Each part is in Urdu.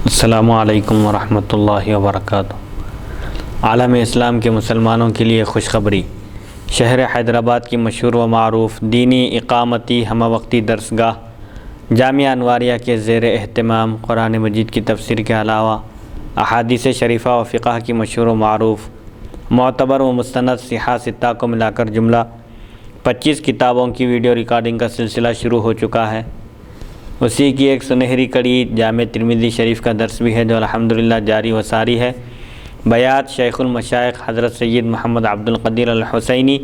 السلام علیکم ورحمۃ اللہ وبرکاتہ۔ عالم اسلام کے مسلمانوں کے لیے خوشخبری۔ شہر حیدرآباد کی مشہور و معروف دینی اقامتی ہمہ وقتی درسگاہ جامعہ انواریہ کے زیر اہتمام قرآن مجید کی تفسیر کے علاوہ احادیث شریفہ و فقہ کی مشہور و معروف معتبر و مستند صحاح ستہ کو ملا کر جملہ 25 کتابوں کی ویڈیو ریکارڈنگ کا سلسلہ شروع ہو چکا ہے۔ اسی کی ایک سنہری کڑی جامع ترمذی شریف کا درس بھی ہے جو الحمدللہ جاری و ساری ہے۔ بیات شیخ المشائخ حضرت سید محمد عبد القدیر الحسینی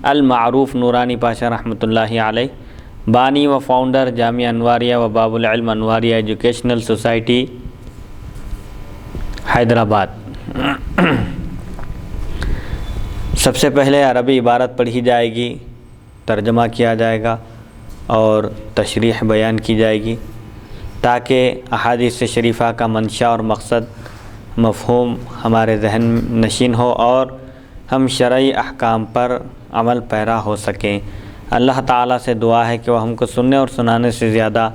المعروف نورانی پاشا رحمۃ اللہ علیہ، بانی و فاؤنڈر جامعہ انواریہ و باب العلم انواریہ ایجوکیشنل سوسائٹی حیدرآباد۔ سب سے پہلے عربی عبارت پڑھی جائے گی، ترجمہ کیا جائے گا اور تشریح بیان کی جائے گی تاکہ احادیث شریفہ کا منشا اور مقصد مفہوم ہمارے ذہن نشین ہو اور ہم شرعی احکام پر عمل پیرا ہو سکیں۔ اللہ تعالیٰ سے دعا ہے کہ وہ ہم کو سننے اور سنانے سے زیادہ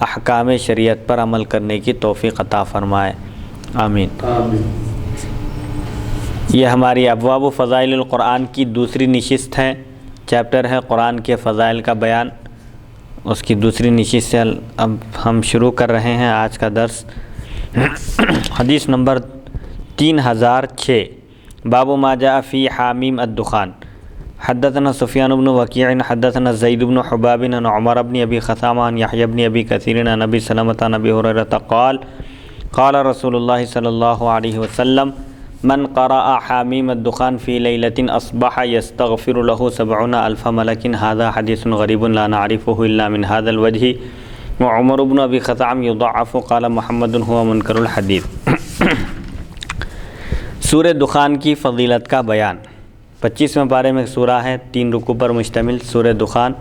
احکام شریعت پر عمل کرنے کی توفیق عطا فرمائے، آمین۔ یہ ہماری ابواب و فضائل القرآن کی دوسری نشست ہے، چیپٹر ہے قرآن کے فضائل کا بیان، اس کی دوسری نشست سے اب ہم شروع کر رہے ہیں آج کا درس۔ حدیث نمبر 3006، باب ما جاء فی حامیم الدخان۔ حدثنا سفیان بن وکیع حدثنا زید بن حباب عن عمر بن ابی خثامہ عن یحیی بن ابی کثیر عن ابی سلمۃ عن ابی ہریرہ قال قال رسول اللہ صلی اللہ علیہ وسلم من قرأ حامیم الدخان فی لیلۃ اصبح یستغفر له 70,000 ملک۔ هذا حدیث غریب لا نعرفه الا من هذا الوجہ وعمر بن ابی خثام یضعف قال محمد هو منکر الحدیث۔ سورہ دخان کی فضیلت کا بیان۔ 25ویں پارے میں سورہ ہے، 3 رکوع پر مشتمل سورہ دخان،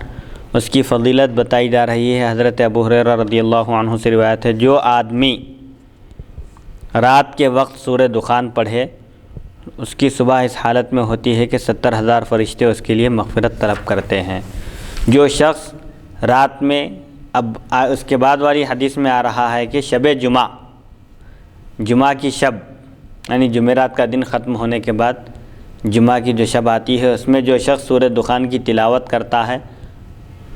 اس کی فضیلت بتائی جا رہی ہے۔ حضرت ابو ہریرہ رضی اللہ عنہ سے روایت ہے، جو آدمی رات کے وقت سورہ دخان پڑھے اس کی صبح اس حالت میں ہوتی ہے کہ 70,000 فرشتے اس کے لیے مغفرت طلب کرتے ہیں۔ جو شخص رات میں، اب اس کے بعد والی حدیث میں آ رہا ہے کہ شب جمعہ کی شب یعنی جمعرات کا دن ختم ہونے کے بعد جمعہ کی جو شب آتی ہے، اس میں جو شخص سورہ دخان کی تلاوت کرتا ہے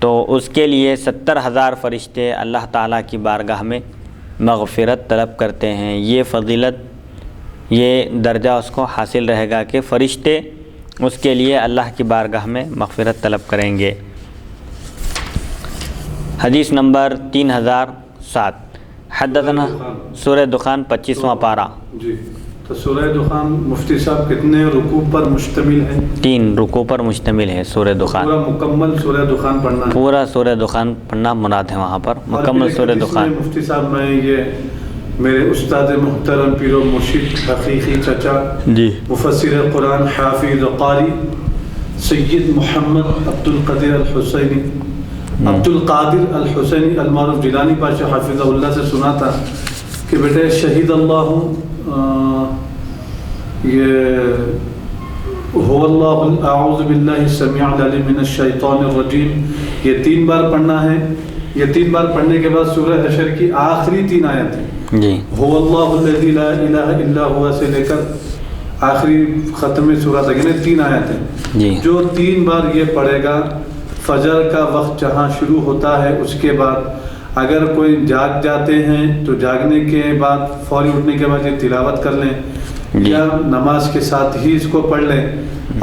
تو اس کے لیے 70,000 فرشتے اللہ تعالیٰ کی بارگاہ میں مغفرت طلب کرتے ہیں۔ یہ فضیلت، یہ درجہ اس کو حاصل رہے گا کہ فرشتے اس کے لیے اللہ کی بارگاہ میں مغفرت طلب کریں گے۔ حدیث نمبر 3007، حدثنا سورہ دخان 25واں پارہ۔ جی، تو سورہ دخان مفتی صاحب کتنے رکوع پر مشتمل ہے؟ 3 رکوع پر مشتمل ہے سورہ دخان۔ پورا مکمل سورہ دخان پڑھنا ہے؟ پورا سورہ دخان پڑھنا مراد ہے وہاں پر، مکمل سورہ دخان۔ مفتی صاحب میں یہ میرے استاد محترم پیر و مرشد حقیقی چچا جی مفسر قرآن حافظ قاری سید محمد عبد القدیر الحسینی عبد القادر الحسینی المعروف جیلانی پاشا حافظہ اللہ سے سنا تھا کہ بیٹے شہید اللہ هو اللہ اعوذ باللہ السمیع العلیم من الشیطان الرجیم، یہ 3 بار پڑھنا ہے۔ یہ 3 بار پڑھنے کے بعد سورہ حشر کی آخری 3 آیتیں جی، هو اللہ الذی لا الہ الا هو سے لے کر آخری ختم سورہ تک، یعنی 3 آیتیں جی، جو 3 بار یہ پڑھے گا، فجر کا وقت جہاں شروع ہوتا ہے اس کے بعد اگر کوئی جاگ جاتے ہیں تو جاگنے کے بعد فوری اٹھنے کے بعد یہ تلاوت کر لیں یا نماز کے ساتھ ہی اس کو پڑھ لیں،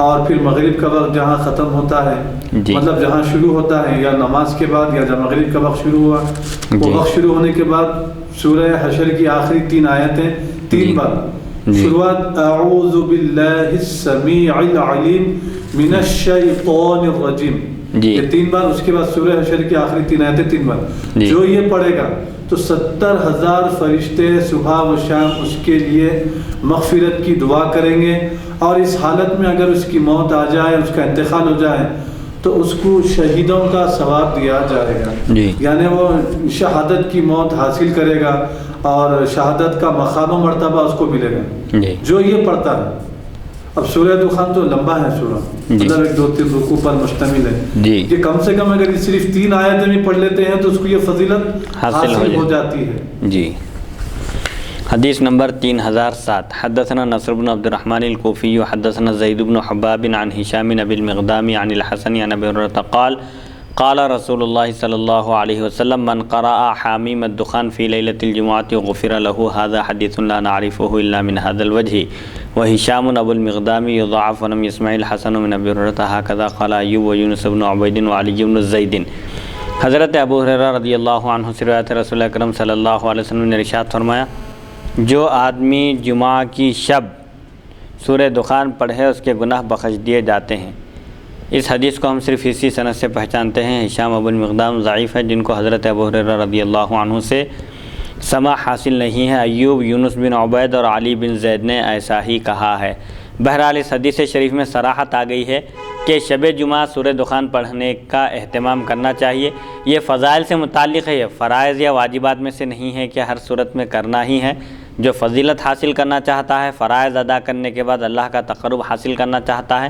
اور پھر مغرب کا وقت جہاں ختم ہوتا ہے، مطلب جہاں شروع ہوتا ہے یا نماز کے بعد یا جب مغرب کا وقت شروع ہوا، وہ وقت شروع ہونے کے بعد سورہ حشر کی آخری 3 آیتیں 3 بار شروعات اعوذ باللہ السمیع العلیم من الشیطان الرجیم، یہ 3 بار، اس کے بعد سورہ حشر کی آخری 3 آیتیں 3 بار۔ جو یہ پڑھے گا تو 70,000 فرشتے صبح و شام اس کے لیے مغفرت کی دعا کریں گے، اور اس حالت میں اگر اس کی موت آ جائے، اس کا انتقال ہو جائے تو اس کو شہیدوں کا ثواب دیا جائے گا، یعنی وہ شہادت کی موت حاصل کرے گا اور شہادت کا مقام و مرتبہ اس کو ملے گا جو یہ پڑھتا ہے۔ اب سورہ دخان تو لمبا ہے سورہ، مطلب 1-2-3 رکوع پر مشتمل ہے، یہ کم سے کم اگر صرف 3 آیتیں بھی پڑھ لیتے ہیں تو اس کو یہ فضیلت حاصل ہو جاتی ہے۔ جی حدیث نمبر 3007 حدثنا نصر بن عبد الرحمن الكوفي حدثنا زید بن حباب عن هشام بن المقدام عن الحسن عن ابي هريرة قال قال رسول الله صلى الله عليه وسلم من قرأ حاميم الدخان في ليلة الجمعة غفر له. هذا حديث لا نعرفه إلا من هذا الوجه. وهشام أبو المقدام يضعف ولم يسمع الحسن من ابي هريرة هكذا قال أيوب ويونس بن عبيد وعلي بن زيد. حضرت ابو ہریرہ رضی اللہ عنہ سے روایت رسول اکرم صلی اللہ علیہ وسلم نے ارشاد فرمایا جو آدمی جمعہ کی شب سورہ دخان پڑھے اس کے گناہ بخش دیے جاتے ہیں. اس حدیث کو ہم صرف اسی سند سے پہچانتے ہیں. ہشام ابو المقدام ضعیف ہے جن کو حضرت ابو ہریرہ رضی اللہ عنہ سے سماع حاصل نہیں ہے. ایوب، یونس بن عبید اور علی بن زید نے ایسا ہی کہا ہے. بہرحال اس حدیث شریف میں صراحت آ گئی ہے کہ شب جمعہ سورہ دخان پڑھنے کا اہتمام کرنا چاہیے. یہ فضائل سے متعلق ہے، یہ فرائض یا واجبات میں سے نہیں ہے کہ ہر صورت میں کرنا ہی ہے. جو فضیلت حاصل کرنا چاہتا ہے، فرائض ادا کرنے کے بعد اللہ کا تقرب حاصل کرنا چاہتا ہے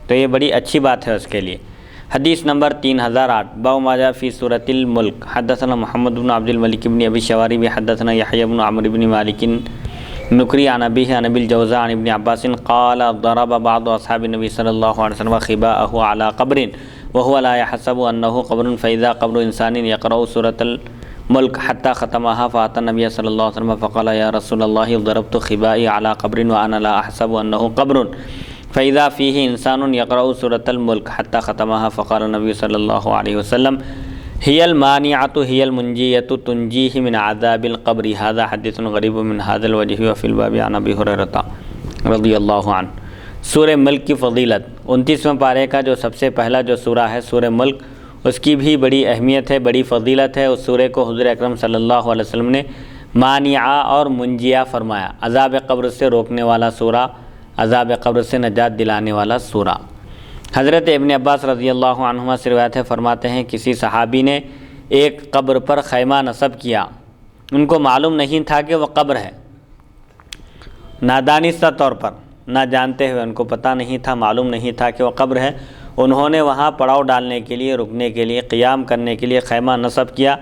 تو یہ بڑی اچھی بات ہے اس کے لیے. حدیث نمبر 3008 باب ما جاء فی سورۃ الملک. حدثنا محمد بن عبد الملک بن ابی شوارب حدثنا یحیی بن عمرو بن مالک نکری عن ابیہ عن ابی الجوزاء عن ابن عباس قال ضرب بعض اصحاب النبی صلی اللہ علیہ وسلم خباءه على قبر وهو لا يحسب انه قبر فاذا قبر انسان يقرأ سورۃ الملک حتى ختمها فاتى النبي صلی اللہ علیہ وسلم فقال یا رسول اللہ ضربت خبائي على قبر وانا لا احسب انه قبر فاذا فيه انسان يقرأ سورۃ الملک حتى ختمها فقال النبي صلی اللہ علیہ وسلم هي المانعة هي المنجية تنجيه من عذاب القبر. هذا حديث غريب من هذا الوجه وفي الباب عن ابي هريرة رضی اللہ عنہ. سورہ ملک کی فضیلت 29ویں پارے کا جو سب سے پہلا جو سورہ ہے سورہ ملک، اس کی بھی بڑی اہمیت ہے، بڑی فضیلت ہے. اس سورہ کو حضور اکرم صلی اللہ علیہ وسلم نے مانعہ اور منجیہ فرمایا. عذاب قبر سے روکنے والا سورہ، عذاب قبر سے نجات دلانے والا سورہ. حضرت ابن عباس رضی اللہ عنہما سے روایت ہے، فرماتے ہیں کسی صحابی نے ایک قبر پر خیمہ نصب کیا. ان کو معلوم نہیں تھا کہ وہ قبر ہے، نادانستہ طور پر، نہ جانتے ہوئے، ان کو پتہ نہیں تھا، معلوم نہیں تھا کہ وہ قبر ہے. انہوں نے وہاں پڑاؤ ڈالنے کے لیے، رکنے کے لیے، قیام کرنے کے لیے خیمہ نصب کیا.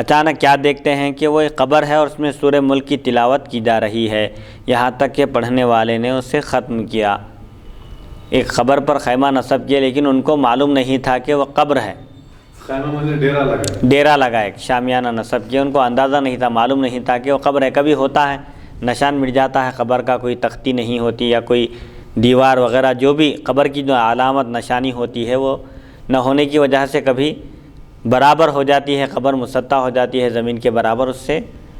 اچانک کیا دیکھتے ہیں کہ وہ ایک قبر ہے اور اس میں سورہ ملک کی تلاوت کی جا رہی ہے، یہاں تک کہ پڑھنے والے نے اسے ختم کیا. ایک خبر پر خیمہ نصب کیا لیکن ان کو معلوم نہیں تھا کہ وہ قبر ہے. خیمہ میں ڈیرا لگا، ایک شامیانہ نصب کیا. ان کو اندازہ نہیں تھا، معلوم نہیں تھا کہ وہ قبر ہے. کبھی ہوتا ہے نشان مٹ جاتا ہے قبر کا، کوئی تختی نہیں ہوتی یا کوئی دیوار وغیرہ، جو بھی قبر کی جو علامت نشانی ہوتی ہے وہ نہ ہونے کی وجہ سے کبھی برابر ہو جاتی ہے، قبر مسطح ہو جاتی ہے زمین کے برابر، اس سے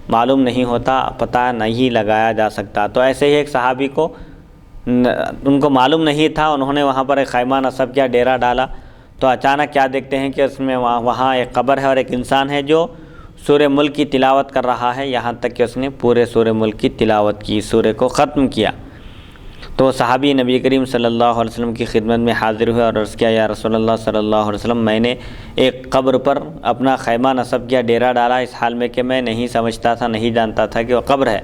معلوم نہیں ہوتا، پتہ نہیں لگایا جا سکتا. تو ایسے ہی ایک صحابی کو ان کو معلوم نہیں تھا، انہوں نے وہاں پر ایک خیمہ نصب کیا، ڈیرا ڈالا. تو اچانک کیا دیکھتے ہیں کہ اس میں وہاں ایک قبر ہے اور ایک انسان ہے جو سورہ ملک کی تلاوت کر رہا ہے، یہاں تک کہ اس نے پورے سورہ ملک کی تلاوت کی، سورہ کو ختم کیا. تو صحابی نبی کریم صلی اللہ علیہ وسلم کی خدمت میں حاضر ہوئے اور عرض کیا یا رسول اللہ صلی اللہ علیہ وسلم، میں نے ایک قبر پر اپنا خیمہ نصب کیا، ڈیرا ڈالا، اس حال میں کہ میں نہیں سمجھتا تھا، نہیں جانتا تھا کہ وہ قبر ہے.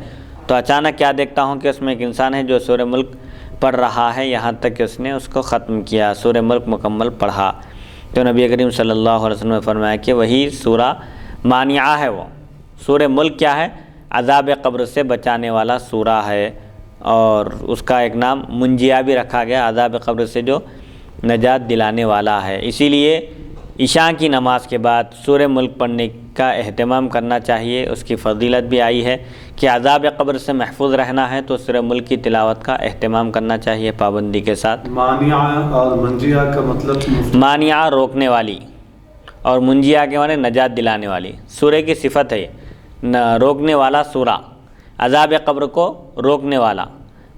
تو اچانک کیا دیکھتا ہوں کہ اس میں ایک انسان ہے جو سورہ ملک پڑھ رہا ہے، یہاں تک کہ اس نے اس کو ختم کیا، سورہ ملک مکمل پڑھا. تو نبی کریم صلی اللہ علیہ وسلم نے فرمایا کہ وہی سورہ مانعہ ہے. وہ سورہ ملک کیا ہے؟ عذاب قبر سے بچانے والا سورہ ہے، اور اس کا ایک نام منجیہ بھی رکھا گیا، عذاب قبر سے جو نجات دلانے والا ہے. اسی لیے عشاء کی نماز کے بعد سورہ ملک پڑھنے کا اہتمام کرنا چاہیے. اس کی فضیلت بھی آئی ہے کہ عذاب قبر سے محفوظ رہنا ہے تو سورہ ملک کی تلاوت کا اہتمام کرنا چاہیے پابندی کے ساتھ. مانعہ اور منجیہ کا مطلب؟ مانعہ روکنے والی اور منجیہ کے معنی نجات دلانے والی. سورہ کی صفت ہے روکنے والا سورہ، عذاب قبر کو روکنے والا.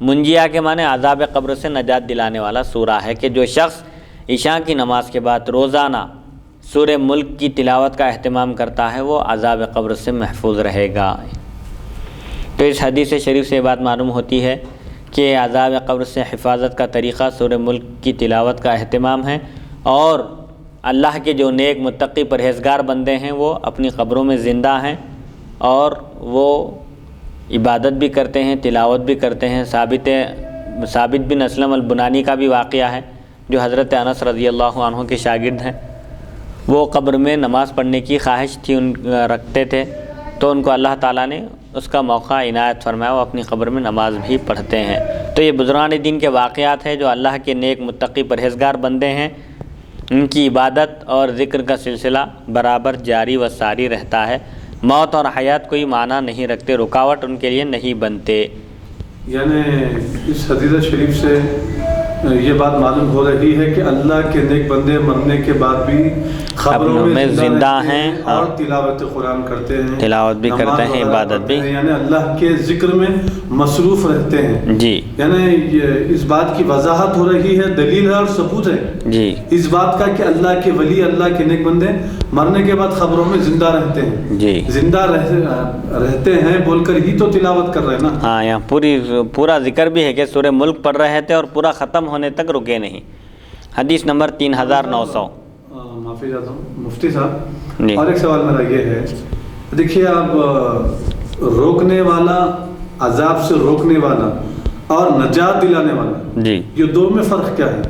منجیہ کے معنی عذاب قبر سے نجات دلانے والا سورہ ہے کہ جو شخص عشاء کی نماز کے بعد روزانہ سورہ ملک کی تلاوت کا اہتمام کرتا ہے وہ عذاب قبر سے محفوظ رہے گا. تو اس حدیث شریف سے یہ بات معلوم ہوتی ہے کہ عذاب قبر سے حفاظت کا طریقہ سورہ ملک کی تلاوت کا اہتمام ہے، اور اللہ کے جو نیک متقی پرہیزگار بندے ہیں وہ اپنی قبروں میں زندہ ہیں اور وہ عبادت بھی کرتے ہیں، تلاوت بھی کرتے ہیں. ثابت بن اسلم البنانی کا بھی واقعہ ہے جو حضرت انس رضی اللہ عنہ کے شاگرد ہیں. وہ قبر میں نماز پڑھنے کی خواہش تھی، رکھتے تھے، تو ان کو اللہ تعالیٰ نے اس کا موقع عنایت فرمائے، وہ اپنی قبر میں نماز بھی پڑھتے ہیں۔ تو یہ بزرگان دین کے واقعات ہیں جو اللہ کے نیک متقی پرہیزگار بندے ہیں، ان کی عبادت اور ذکر کا سلسلہ برابر جاری و ساری رہتا ہے۔ موت اور حیات کوئی معنی نہیں رکھتے، رکاوٹ ان کے لیے نہیں بنتے۔ یعنی اس حدیث شریف سے یہ بات معلوم ہو رہی ہے کہ اللہ کے نیک بندے مرنے کے بعد بھی قبروں میں زندہ ہیں اور تلاوت قرآن کرتے ہیں، تلاوت بھی کرتے ہیں، عبادت بھی، یعنی اللہ کے ذکر میں مصروف رہتے ہیں جی۔ یعنی اس بات کی وضاحت ہو رہی ہے، دلیل ہے اور ثبوت ہے جی اس بات کا کہ اللہ کے ولی، اللہ کے نیک بندے مرنے کے بعد قبروں میں زندہ رہتے ہیں۔ جی، زندہ رہتے ہیں بول کر ہی تو تلاوت کر رہے ہیں نا۔ ہاں، یہاں پورا ذکر بھی ہے کہ سورہ ملک پڑھ رہے تھے اور پورا ختم ہونے تک رکے نہیں۔ حدیث نمبر 3900۔ معافی چاہتا ہوں مفتی صاحب، جی۔ اور ایک سوال میرا یہ ہے، دیکھیے آپ، روکنے والا، عذاب سے روکنے والا اور نجات دلانے والا، جی، یہ دو میں فرق کیا ہے؟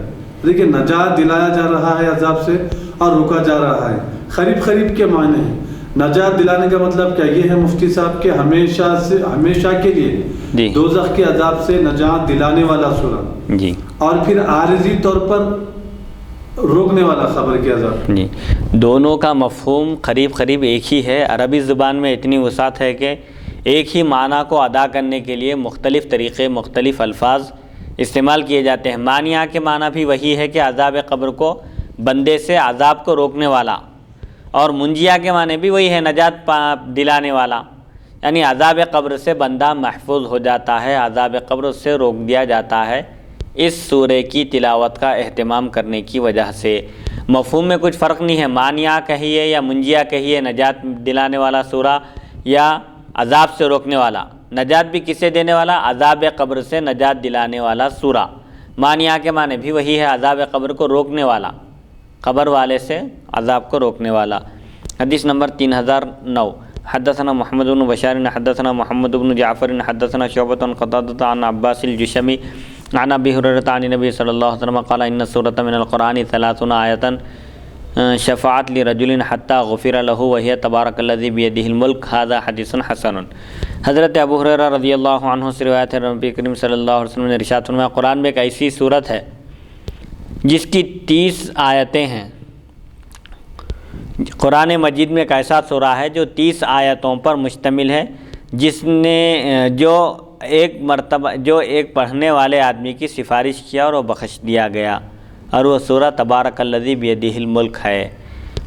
دیکھیے نجات دلایا جا رہا ہے عذاب سے اور روکا جا رہا ہے، قریب کے معنی ہیں۔ نجات دلانے کا مطلب کیا یہ ہے مفتی صاحب کہ ہمیشہ کے لیے دوزخ کے عذاب سے نجات دلانے والا سورہ، جی، اور پھر عارضی طور پر روکنے والا خبر کے عذاب۔ جی، دونوں کا مفہوم قریب ایک ہی ہے۔ عربی زبان میں اتنی وسعت ہے کہ ایک ہی معنی کو ادا کرنے کے لیے مختلف طریقے، مختلف الفاظ استعمال کیے جاتے ہیں۔ مانیہ کے معنی بھی وہی ہے کہ عذاب قبر کو، بندے سے عذاب کو روکنے والا، اور منجیہ کے معنی بھی وہی ہے، نجات دلانے والا، یعنی عذاب قبر سے بندہ محفوظ ہو جاتا ہے، عذاب قبر سے روک دیا جاتا ہے اس سورے کی تلاوت کا اہتمام کرنے کی وجہ سے۔ مفہوم میں کچھ فرق نہیں ہے، مانیہ کہیے یا منجیہ کہیے، نجات دلانے والا سورہ یا عذاب سے روکنے والا۔ نجات بھی کسے دینے والا؟ عذاب قبر سے نجات دلانے والا سورہ۔ مانیہ کے معنی بھی وہی ہے، عذاب قبر کو روکنے والا، قبر والے سے عذاب کو روکنے والا۔ حدیث نمبر 3009۔ حدثنا محمد بن بشار حدثنا محمد بن جعفر حدثنا شعبۃ عن قتادۃ عن عباس الجشمی عن ابی ہریرہ عن نبی صلی اللہ علیہ وسلم قال ان السورۃ من القرآن 30 آیۃ شفاعت لرجل حتى غفر له وهي تبارک الذی بیدہ الملک۔ ھذا حدیث حسن۔ حضرت ابو ہریرہ رضی اللہ عنہ سے روایت ہے، نبی کریم صلی اللہ علیہ وسلم نے ارشاد فرمایا، قرآن میں ایک ایسی صورت ہے جس کی 30 آیتیں ہیں۔ قرآن مجید میں ایک ایسا سورہ ہے جو 30 آیتوں پر مشتمل ہے، جس نے جو ایک پڑھنے والے آدمی کی سفارش کیا اور وہ بخش دیا گیا، اور وہ سورہ تبارک الذی بیدہ الملک ہے۔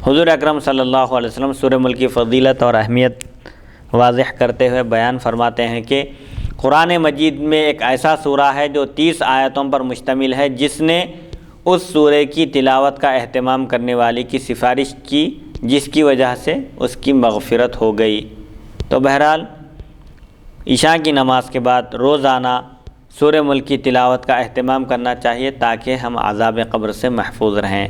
حضور اکرم صلی اللہ علیہ وسلم سورہ ملک کی فضیلت اور اہمیت واضح کرتے ہوئے بیان فرماتے ہیں کہ قرآن مجید میں ایک ایسا سورہ ہے جو 30 آیتوں پر مشتمل ہے، جس نے اس سورے کی تلاوت کا اہتمام کرنے والی کی سفارش کی، جس کی وجہ سے اس کی مغفرت ہو گئی۔ تو بہرحال عشاء کی نماز کے بعد روزانہ سورہ ملک کی تلاوت کا اہتمام کرنا چاہیے تاکہ ہم عذاب قبر سے محفوظ رہیں۔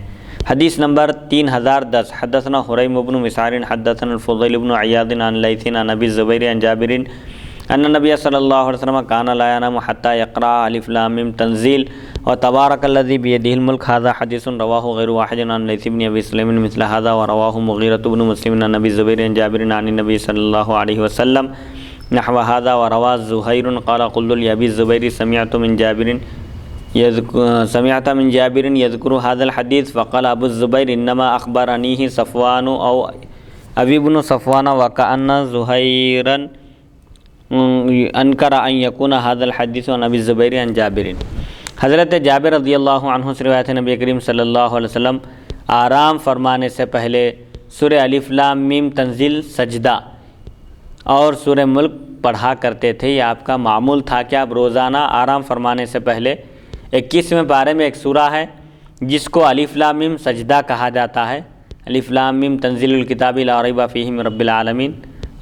حدیث نمبر 3010۔ حدثنا حریم بن مسعر حدثنا الفضیل بن عیاض عن لیث عن ابی الزبیر عن جابر ان النبی صلی اللہ علیہ وسلم کان لا ینام حتی یقرأ الف لام میم تنزیل وتبارک الذی بیدہ الملک۔ ھذا حدیث رواہ غیر واحد عن لیث بن ابی سلیم مثل ھذا ورواہ مغیرۃ بن مسلم عن ابی الزبیر عن جابر عن النبی صلی اللہ علیہ وسلم نحو ھذا وروى زہیر قال قلت لأبی الزبیر سمعت من جابر یذکر ھذا الحدیث فقال ابو الزبیر انما اخبرنیہ صفوان او ابی بن صفوان وکأن زہیرا انکر ان یکون ھذا الحدیث عن ابی الزبیر عن جابر۔ حضرت جابر رضی اللہ عنہ سے روایت ہے، نبی کریم صلی اللہ علیہ وسلم آرام فرمانے سے پہلے سورہ الف لام میم تنزیل، سجدہ اور سورہ ملک پڑھا کرتے تھے۔ یہ آپ کا معمول تھا کہ آپ روزانہ آرام فرمانے سے پہلے 21ویں پارے میں ایک سورہ ہے جس کو الف لام میم سجدہ کہا جاتا ہے۔ الف لام میم تنزیل الکتاب لا ریب فیہ من رب العالمین،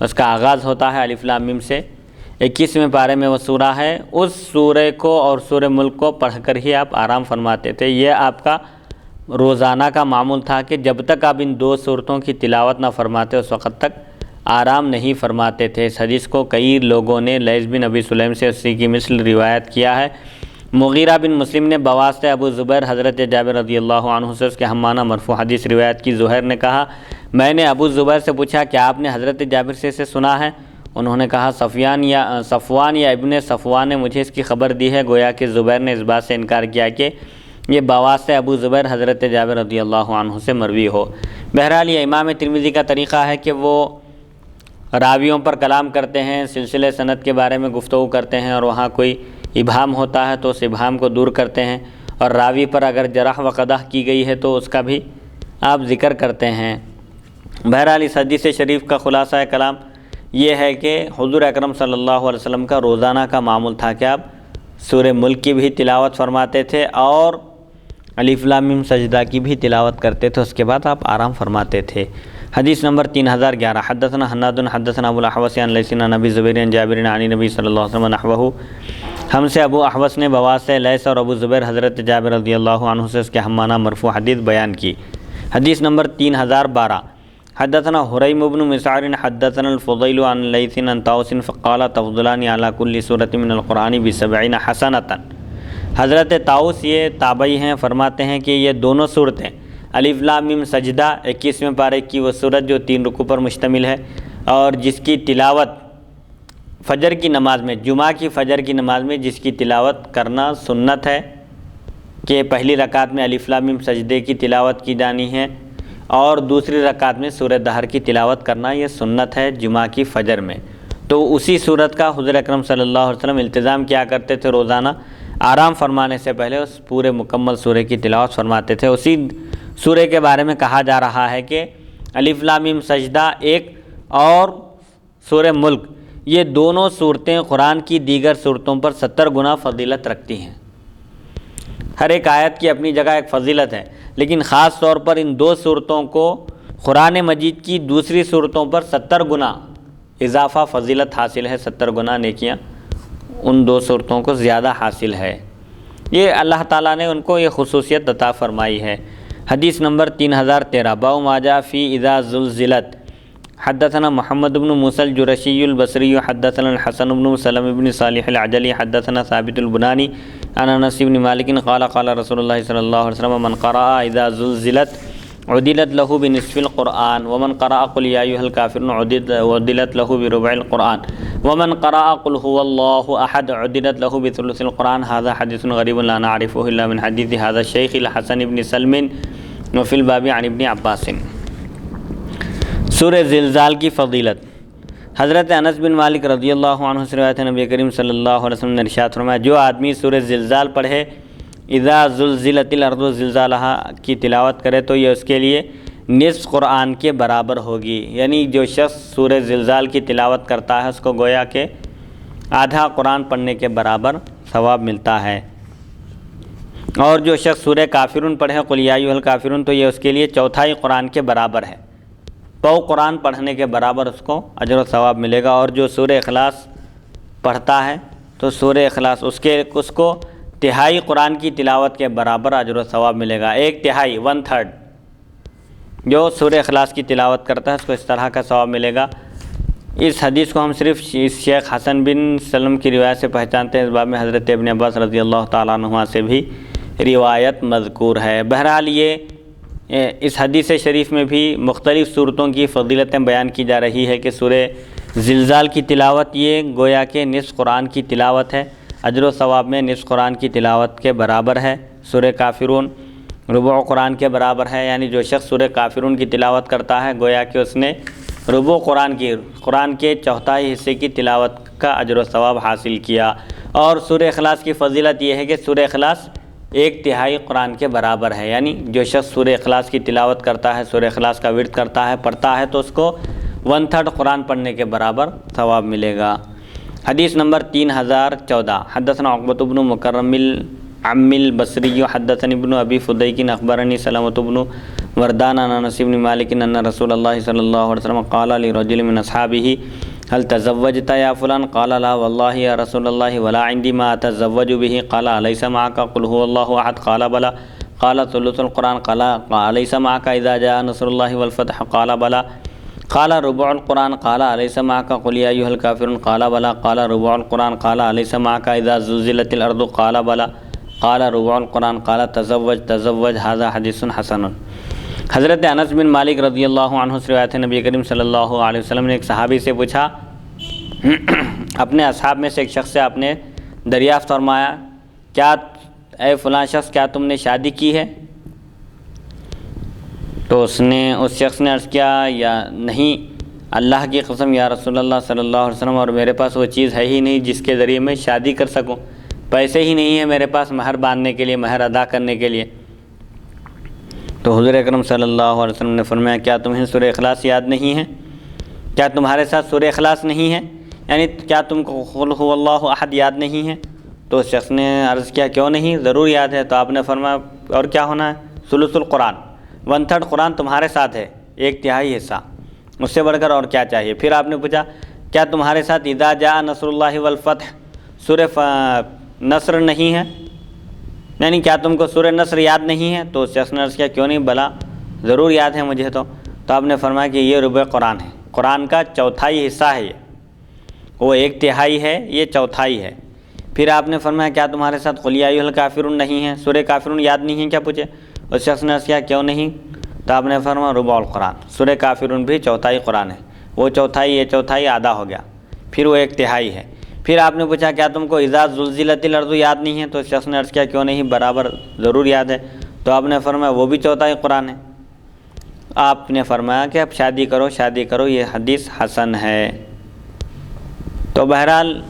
اس کا آغاز ہوتا ہے الف لام میم سے۔ 21ویں پارے میں وہ سورہ ہے، اس سورے کو اور سورہ ملک کو پڑھ کر ہی آپ آرام فرماتے تھے۔ یہ آپ کا روزانہ کا معمول تھا کہ جب تک آپ ان دو صورتوں کی تلاوت نہ فرماتے اس وقت تک آرام نہیں فرماتے تھے۔ اس حدیث کو کئی لوگوں نے لیث بن ابی سلیم سے اسی کی مثل روایت کیا ہے۔ مغیرہ بن مسلم نے بواسطہ ابو زبیر حضرت جابر رضی اللہ عنہ سے اس کے ہم معنی مرفوع حدیث روایت کی۔ زہیر نے کہا، میں نے ابو زبیر سے پوچھا کہ آپ نے حضرت جابر سے اسے سنا ہے؟ انہوں نے کہا صفوان یا ابن صفوان نے مجھے اس کی خبر دی ہے، گویا کہ زبیر نے اس بات سے انکار کیا کہ یہ بواسطہ ابو زبیر حضرت جابر رضی اللہ عنہ سے مروی ہو۔ بہرحال یہ امام ترمذی کا طریقہ ہے کہ وہ راویوں پر کلام کرتے ہیں، سلسلے سند کے بارے میں گفتگو کرتے ہیں، اور وہاں کوئی ابہام ہوتا ہے تو اس ابہام کو دور کرتے ہیں، اور راوی پر اگر جرح و قدح کی گئی ہے تو اس کا بھی آپ ذکر کرتے ہیں۔ بہرحال اس حدیث شریف کا خلاصہ کلام یہ ہے کہ حضور اکرم صلی اللہ علیہ وسلم کا روزانہ کا معمول تھا کہ آپ سورہ ملک کی بھی تلاوت فرماتے تھے اور الف لام میم سجدہ کی بھی تلاوت کرتے تھے، اس کے بعد آپ آرام فرماتے تھے۔ حدیث نمبر 3011 حدثنا حناد حدثنا ابو الاحوص عن لیث عن ابی زبیر عن جابر عن نبی صلی اللہ علیہ وسلم نحوہ، ہم سے ابو احوص نے بواسطہ لیث اور ابو زبیر حضرت جابر رضی اللہ عنہ سے اس کے ہم معنی مرفوع حدیث بیان کی۔ حدیث نمبر 3012 حدثنا حریم بن مسعر حدثنا الفضیل عن لیث عن طاووس فقال تفضلان علی کل سورۃ من القرآن ب70 حسنۃ۔ حضرت طاووس یہ تابعی ہیں، فرماتے ہیں کہ یہ دونوں صورتیں الف لام میم سجدہ 21ویں پارے کی وہ صورت جو 3 رکوع پر مشتمل ہے اور جس کی تلاوت فجر کی نماز میں، جمعہ کی فجر کی نماز میں جس کی تلاوت کرنا سنت ہے کہ پہلی رکعت میں الف لام میم سجدے کی تلاوت کی جانی ہے اور دوسری رکعت میں سورہ دہر کی تلاوت کرنا یہ سنت ہے جمعہ کی فجر میں۔ تو اسی صورت کا حضور اکرم صلی اللہ علیہ وسلم التزام کیا کرتے تھے، روزانہ آرام فرمانے سے پہلے اس پورے مکمل سورہ کی تلاوت فرماتے تھے۔ اسی سورہ کے بارے میں کہا جا رہا ہے کہ الف لام میم سجدہ ایک اور سورہ ملک، یہ دونوں صورتیں قرآن کی دیگر صورتوں پر 70 گنا فضیلت رکھتی ہیں۔ ہر ایک آیت کی اپنی جگہ ایک فضیلت ہے، لیکن خاص طور پر ان دو صورتوں کو قرآن مجید کی دوسری صورتوں پر 70 گنا اضافہ فضیلت حاصل ہے، 70 گنا نیکیاں ان دو صورتوں کو زیادہ حاصل ہے۔ یہ اللہ تعالیٰ نے ان کو یہ خصوصیت عطا فرمائی ہے۔ حدیث نمبر 3013 باب ما جاء فی اذا زلزلت حدثنا محمد بن موسى الجرشي البصري حدثنا الحسن بن سلم بن صالح العجلي حدثنا ثابت البناني عن انس بن مالك قال قال رسول الله صلى الله عليه وسلم من قرأ اذا زلزلت عدلت له بنصف القرآن ومن قرأ قل يا ايها الكافرون عدلت له بربع القرآن ومن قرأ قل هو الله احد عدلت له بثلث القرآن۔ هذا حديث غريب لا نعرفه الا من حديث هذا الشيخ الحسن بن سلم وفي الباب عن ابن عباس۔ سورہ زلزال کی فضیلت۔ حضرت انس بن مالک رضی اللہ عنہ سے روایت ہے، نبی کریم صلی اللہ علیہ وسلم نے ارشاد فرمایا جو آدمی سورہ زلزال پڑھے، اذا زلزلت الارض زلزالہا کی تلاوت کرے تو یہ اس کے لیے نصف قرآن کے برابر ہوگی، یعنی جو شخص سورہ زلزال کی تلاوت کرتا ہے اس کو گویا کہ آدھا قرآن پڑھنے کے برابر ثواب ملتا ہے، اور جو شخص سورہ کافرون پڑھے قل یا ایھا الکافرون تو یہ اس کے لیے چوتھائی قرآن کے برابر ہے، پو قرآن پڑھنے کے برابر اس کو اجر و ثواب ملے گا۔ اور جو سورہ اخلاص پڑھتا ہے تو سورہ اخلاص اس کو تہائی قرآن کی تلاوت کے برابر اجر و ثواب ملے گا، 1/3 1/3 جو سورہ اخلاص کی تلاوت کرتا ہے اس کو اس طرح کا ثواب ملے گا۔ اس حدیث کو ہم صرف شیخ حسن بن سلم کی روایت سے پہچانتے ہیں، اس باب میں حضرت ابن عباس رضی اللہ تعالیٰ عنہ سے بھی روایت مذکور ہے۔ بہرحال یہ اس حدیث شریف میں بھی مختلف صورتوں کی فضیلتیں بیان کی جا رہی ہے کہ سورہ زلزال کی تلاوت یہ گویا کہ نصف قرآن کی تلاوت ہے، اجر و ثواب میں نصف قرآن کی تلاوت کے برابر ہے۔ سورہ کافرون ربع قرآن کے برابر ہے، یعنی جو شخص سورہ کافرون کی تلاوت کرتا ہے گویا کہ اس نے ربع قرآن کے چوتھائی حصے کی تلاوت کا اجر و ثواب حاصل کیا۔ اور سورہ اخلاص کی فضیلت یہ ہے کہ سورہ اخلاص 1/3 قرآن کے برابر ہے، یعنی جو شخص سورہ اخلاص کی تلاوت کرتا ہے، سورہ اخلاص کا ورد کرتا ہے، پڑھتا ہے تو اس کو 1/3 قرآن پڑھنے کے برابر ثواب ملے گا۔ حدیث نمبر 3014 حدثنا عقبۃ بن مکرم العم البصری حدثني ابن ابی فدیک اخبرنی سلمۃ بن وردان عن انس بن مالک ان رسول اللہ صلی اللہ علیہ وسلم قال لرجل من اصحابه هل تزوجت یا فلان قال لا والله یا رسول اللہ ولا عندي ما اتزوج به قال اليس معك قل هو الله احد قال بلى قال ثلث القرآن قال اليس معك اذا جاء نصر الله والفتح قال بلى قال ربع القرآن قال اليس معك قل يا ايها الكافرون قال بلى قال ربع القرآن قال اليس معك اذا زلزلت الارض قال بلى قال ربع القرآن قال تزوج هذا حدیث حسن۔ حضرت انس بن مالک رضی اللہ عنہ سے روایت ہے، نبی کریم صلی اللہ علیہ وسلم نے ایک صحابی سے پوچھا اپنے اصحاب میں سے ایک شخص سے آپ نے دریافت فرمایا کیا اے فلاں شخص کیا تم نے شادی کی ہے؟ تو اس شخص نے عرض کیا یا نہیں اللہ کی قسم یا رسول اللہ صلی اللہ علیہ وسلم، اور میرے پاس وہ چیز ہے ہی نہیں جس کے ذریعے میں شادی کر سکوں، پیسے ہی نہیں ہیں میرے پاس مہر باندھنے کے لیے، مہر ادا کرنے کے لیے۔ تو حضور اکرم صلی اللہ علیہ وسلم نے فرمایا کیا تمہیں سورہ اخلاص یاد نہیں ہے؟ کیا تمہارے ساتھ سورہ اخلاص نہیں ہے؟ یعنی کیا تم کو قل هو اللہ احد یاد نہیں ہے؟ تو اس شخص نے عرض کیا کیوں نہیں، ضرور یاد ہے۔ تو آپ نے فرمایا اور کیا ہونا ہے؟ ثلث القرآن، 1/3 قرآن تمہارے ساتھ ہے، 1/3 حصہ، اس سے بڑھ کر اور کیا چاہیے؟ پھر آپ نے پوچھا کیا تمہارے ساتھ اذا جاء نصر اللہ والفتح سورہ نصر نہیں ہے؟ یعنی کیا تم کو سورہ نصر یاد نہیں ہے؟ تو اس شخص نے عرض کیا کیوں نہیں، بلا ضرور یاد ہے مجھے تو آپ نے فرمایا کہ یہ ربع قرآن ہے، قرآن کا 1/4 حصہ ہے، یہ وہ 1/3 ہے، یہ 1/4 ہے۔ پھر آپ نے فرمایا کیا تمہارے ساتھ قل یا ایھا الکافرون نہیں ہے، سورہ کافرون یاد نہیں ہے کیا پوچھے؟ اس شخص نے عرض کیا کیوں نہیں؟ تو آپ نے فرمایا ربع القرآن، سورہ کافرون بھی 1/4 قرآن ہے، وہ 1/4 یہ 1/4 آدھا ہو گیا، پھر وہ 1/3 ہے۔ پھر آپ نے پوچھا کیا تم کو اذا زلزلت الارض یاد نہیں ہے؟ تو اس شخص نے عرض کیا کیوں نہیں، برابر ضرور یاد ہے۔ تو آپ نے فرمایا وہ بھی 1/4 قرآن ہے۔ آپ نے فرمایا کہ اب شادی کرو، یہ حدیث حسن ہے۔ تو بہرحال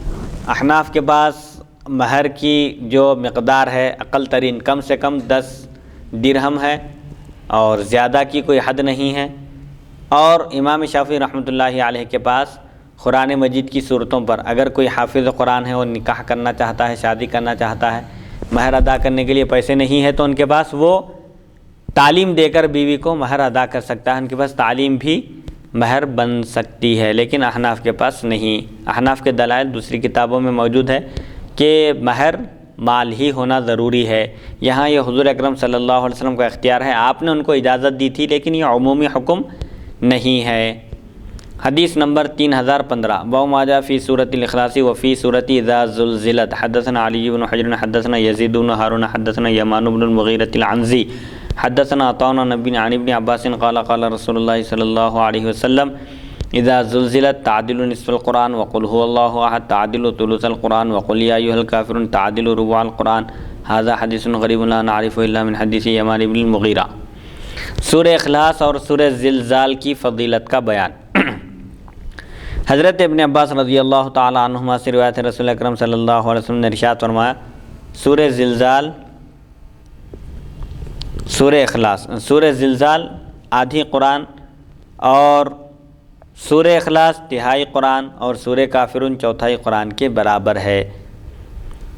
احناف کے پاس مہر کی جو مقدار ہے اقل ترین کم سے کم 10 درہم ہے اور زیادہ کی کوئی حد نہیں ہے، اور امام شافعی رحمۃ اللہ علیہ کے پاس قرآن مجید کی صورتوں پر اگر کوئی حافظ قرآن ہے وہ نکاح کرنا چاہتا ہے، شادی کرنا چاہتا ہے، مہر ادا کرنے کے لیے پیسے نہیں ہے، تو ان کے پاس وہ تعلیم دے کر بیوی کو مہر ادا کر سکتا ہے، ان کے پاس تعلیم بھی مہر بن سکتی ہے، لیکن احناف کے پاس نہیں۔ احناف کے دلائل دوسری کتابوں میں موجود ہے کہ مہر مال ہی ہونا ضروری ہے۔ یہاں یہ حضور اکرم صلی اللہ علیہ وسلم کا اختیار ہے، آپ نے ان کو اجازت دی تھی، لیکن یہ عمومی حکم نہیں ہے۔ حدیث نمبر 3015 باب ما جاء فی سورۃ الاخلاص وفی سورۃ اذا زلزلت۔ حدثنا علی بن حجر حدثنا یزید بن ہارون حدثنا یمان بن المغیرۃ العنزی حدثنا عطاء عن ابن عباس قال قال رسول اللہ صلی اللہ علیہ وسلم اذا زلزلت تعدل نصف القرآن وقل هو اللہ احد تعدل ثلث القرآن وقل یا ایھا الکافرون تعدل ربع القرآن۔ هذا حدیث غریب لا نعرفه الا من حدیث یمان بن المغیرہ۔ سورہ اخلاص اور سورہ زلزال کی فضیلت کا بیان۔ حضرت ابن عباس رضی اللہ تعالی عنہما سے روایت ہے، رسول اکرم صلی اللہ علیہ وسلم نے ارشاد فرمایا سورہ زلزال، سورہ اخلاص، سورہ زلزال آدھی قرآن اور سورہ اخلاص 1/3 قرآن اور سورہ کافرون 1/4 قرآن کے برابر ہے۔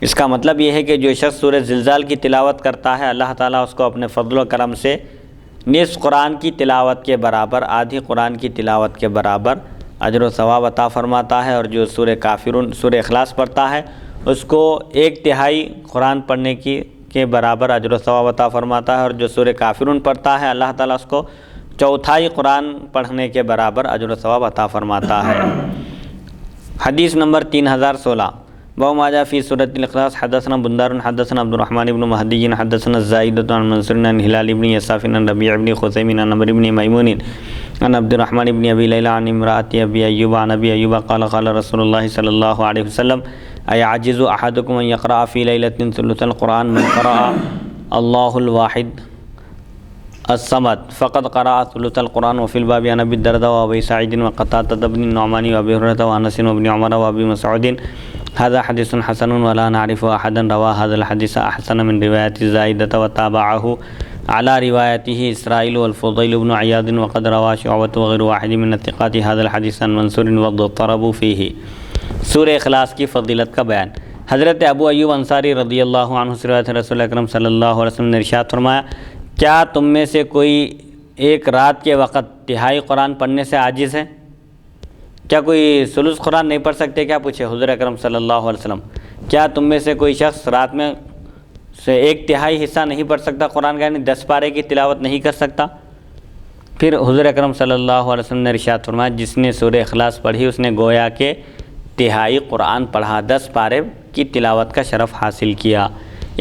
اس کا مطلب یہ ہے کہ جو شخص سورہ زلزال کی تلاوت کرتا ہے اللہ تعالیٰ اس کو اپنے فضل و کرم سے نصف قرآن کی تلاوت کے برابر، آدھی قرآن کی تلاوت کے برابر اجر و ثواب عطا فرماتا ہے، اور جو سورہ کافرون، سورہ اخلاص پڑھتا ہے اس کو 1/3 قرآن پڑھنے کے برابر اجر و ثواب عطا فرماتا ہے، اور جو سورہ کافرون پڑھتا ہے اللہ تعالیٰ اس کو 1/4 قرآن پڑھنے کے برابر اجر و ثواب عطا فرماتا ہے۔ حدیث نمبر 3016 باب ما جاء فی سورۃ الاخلاص۔ حدثنا بندار حدثنا عبد الرحمن بن مہدی حدثنا الزائدۃ عن منصور عن ہلال بن یساف عن ربیع بن خثیم عن عمرو بن میمون عن عبد الرحمن بن ابی لیلى عن امرأة ابی ایوب عن ابی ایوب قال قال رسول اللہ صلی اللہ علیہ وسلم ایعجز احدکم ان یقرأ فی لیلۃ ثلث القرآن من قرأ اللہ الواحد الصمد فقد قرأ ثلث القرآن۔ وفي الباب عن ابي الدرداء وابي سعيد وقتادة بن النعمان وابي هريرة وانس وابن عمر وابي مسعود هذا حديث حسن ولا نعرف احدا روى هذا الحديث احسن من رواية زائدة وتابعه على روايته اسرائيل والفضيل بن عياض وقد روى شعبة وغير واحد من الثقات هذا الحديث عن منصور واضطربوا فيه۔ سورہ اخلاص کی فضیلت کا بیان۔ حضرت ابو ایوب انصاری رضی اللہ عنہ سے روایت ہے، رسول اکرم صلی اللہ علیہ وسلم نے ارشاد فرمایا کیا تم میں سے کوئی ایک رات کے وقت 1/3 قرآن پڑھنے سے عاجز ہے؟ کیا کوئی ثلث قرآن نہیں پڑھ سکتے کیا پوچھے حضور اکرم صلی اللہ علیہ وسلم؟ کیا تم میں سے کوئی شخص رات میں سے 1/3 حصہ نہیں پڑھ سکتا قرآن کا، یعنی 10 پارے کی تلاوت نہیں کر سکتا؟ پھر حضور اکرم صلی اللہ علیہ وسلم نے ارشاد فرمایا جس نے سورہ اخلاص پڑھی اس نے گویا کہ 1/3 قرآن پڑھا، 10 پارے کی تلاوت کا شرف حاصل کیا۔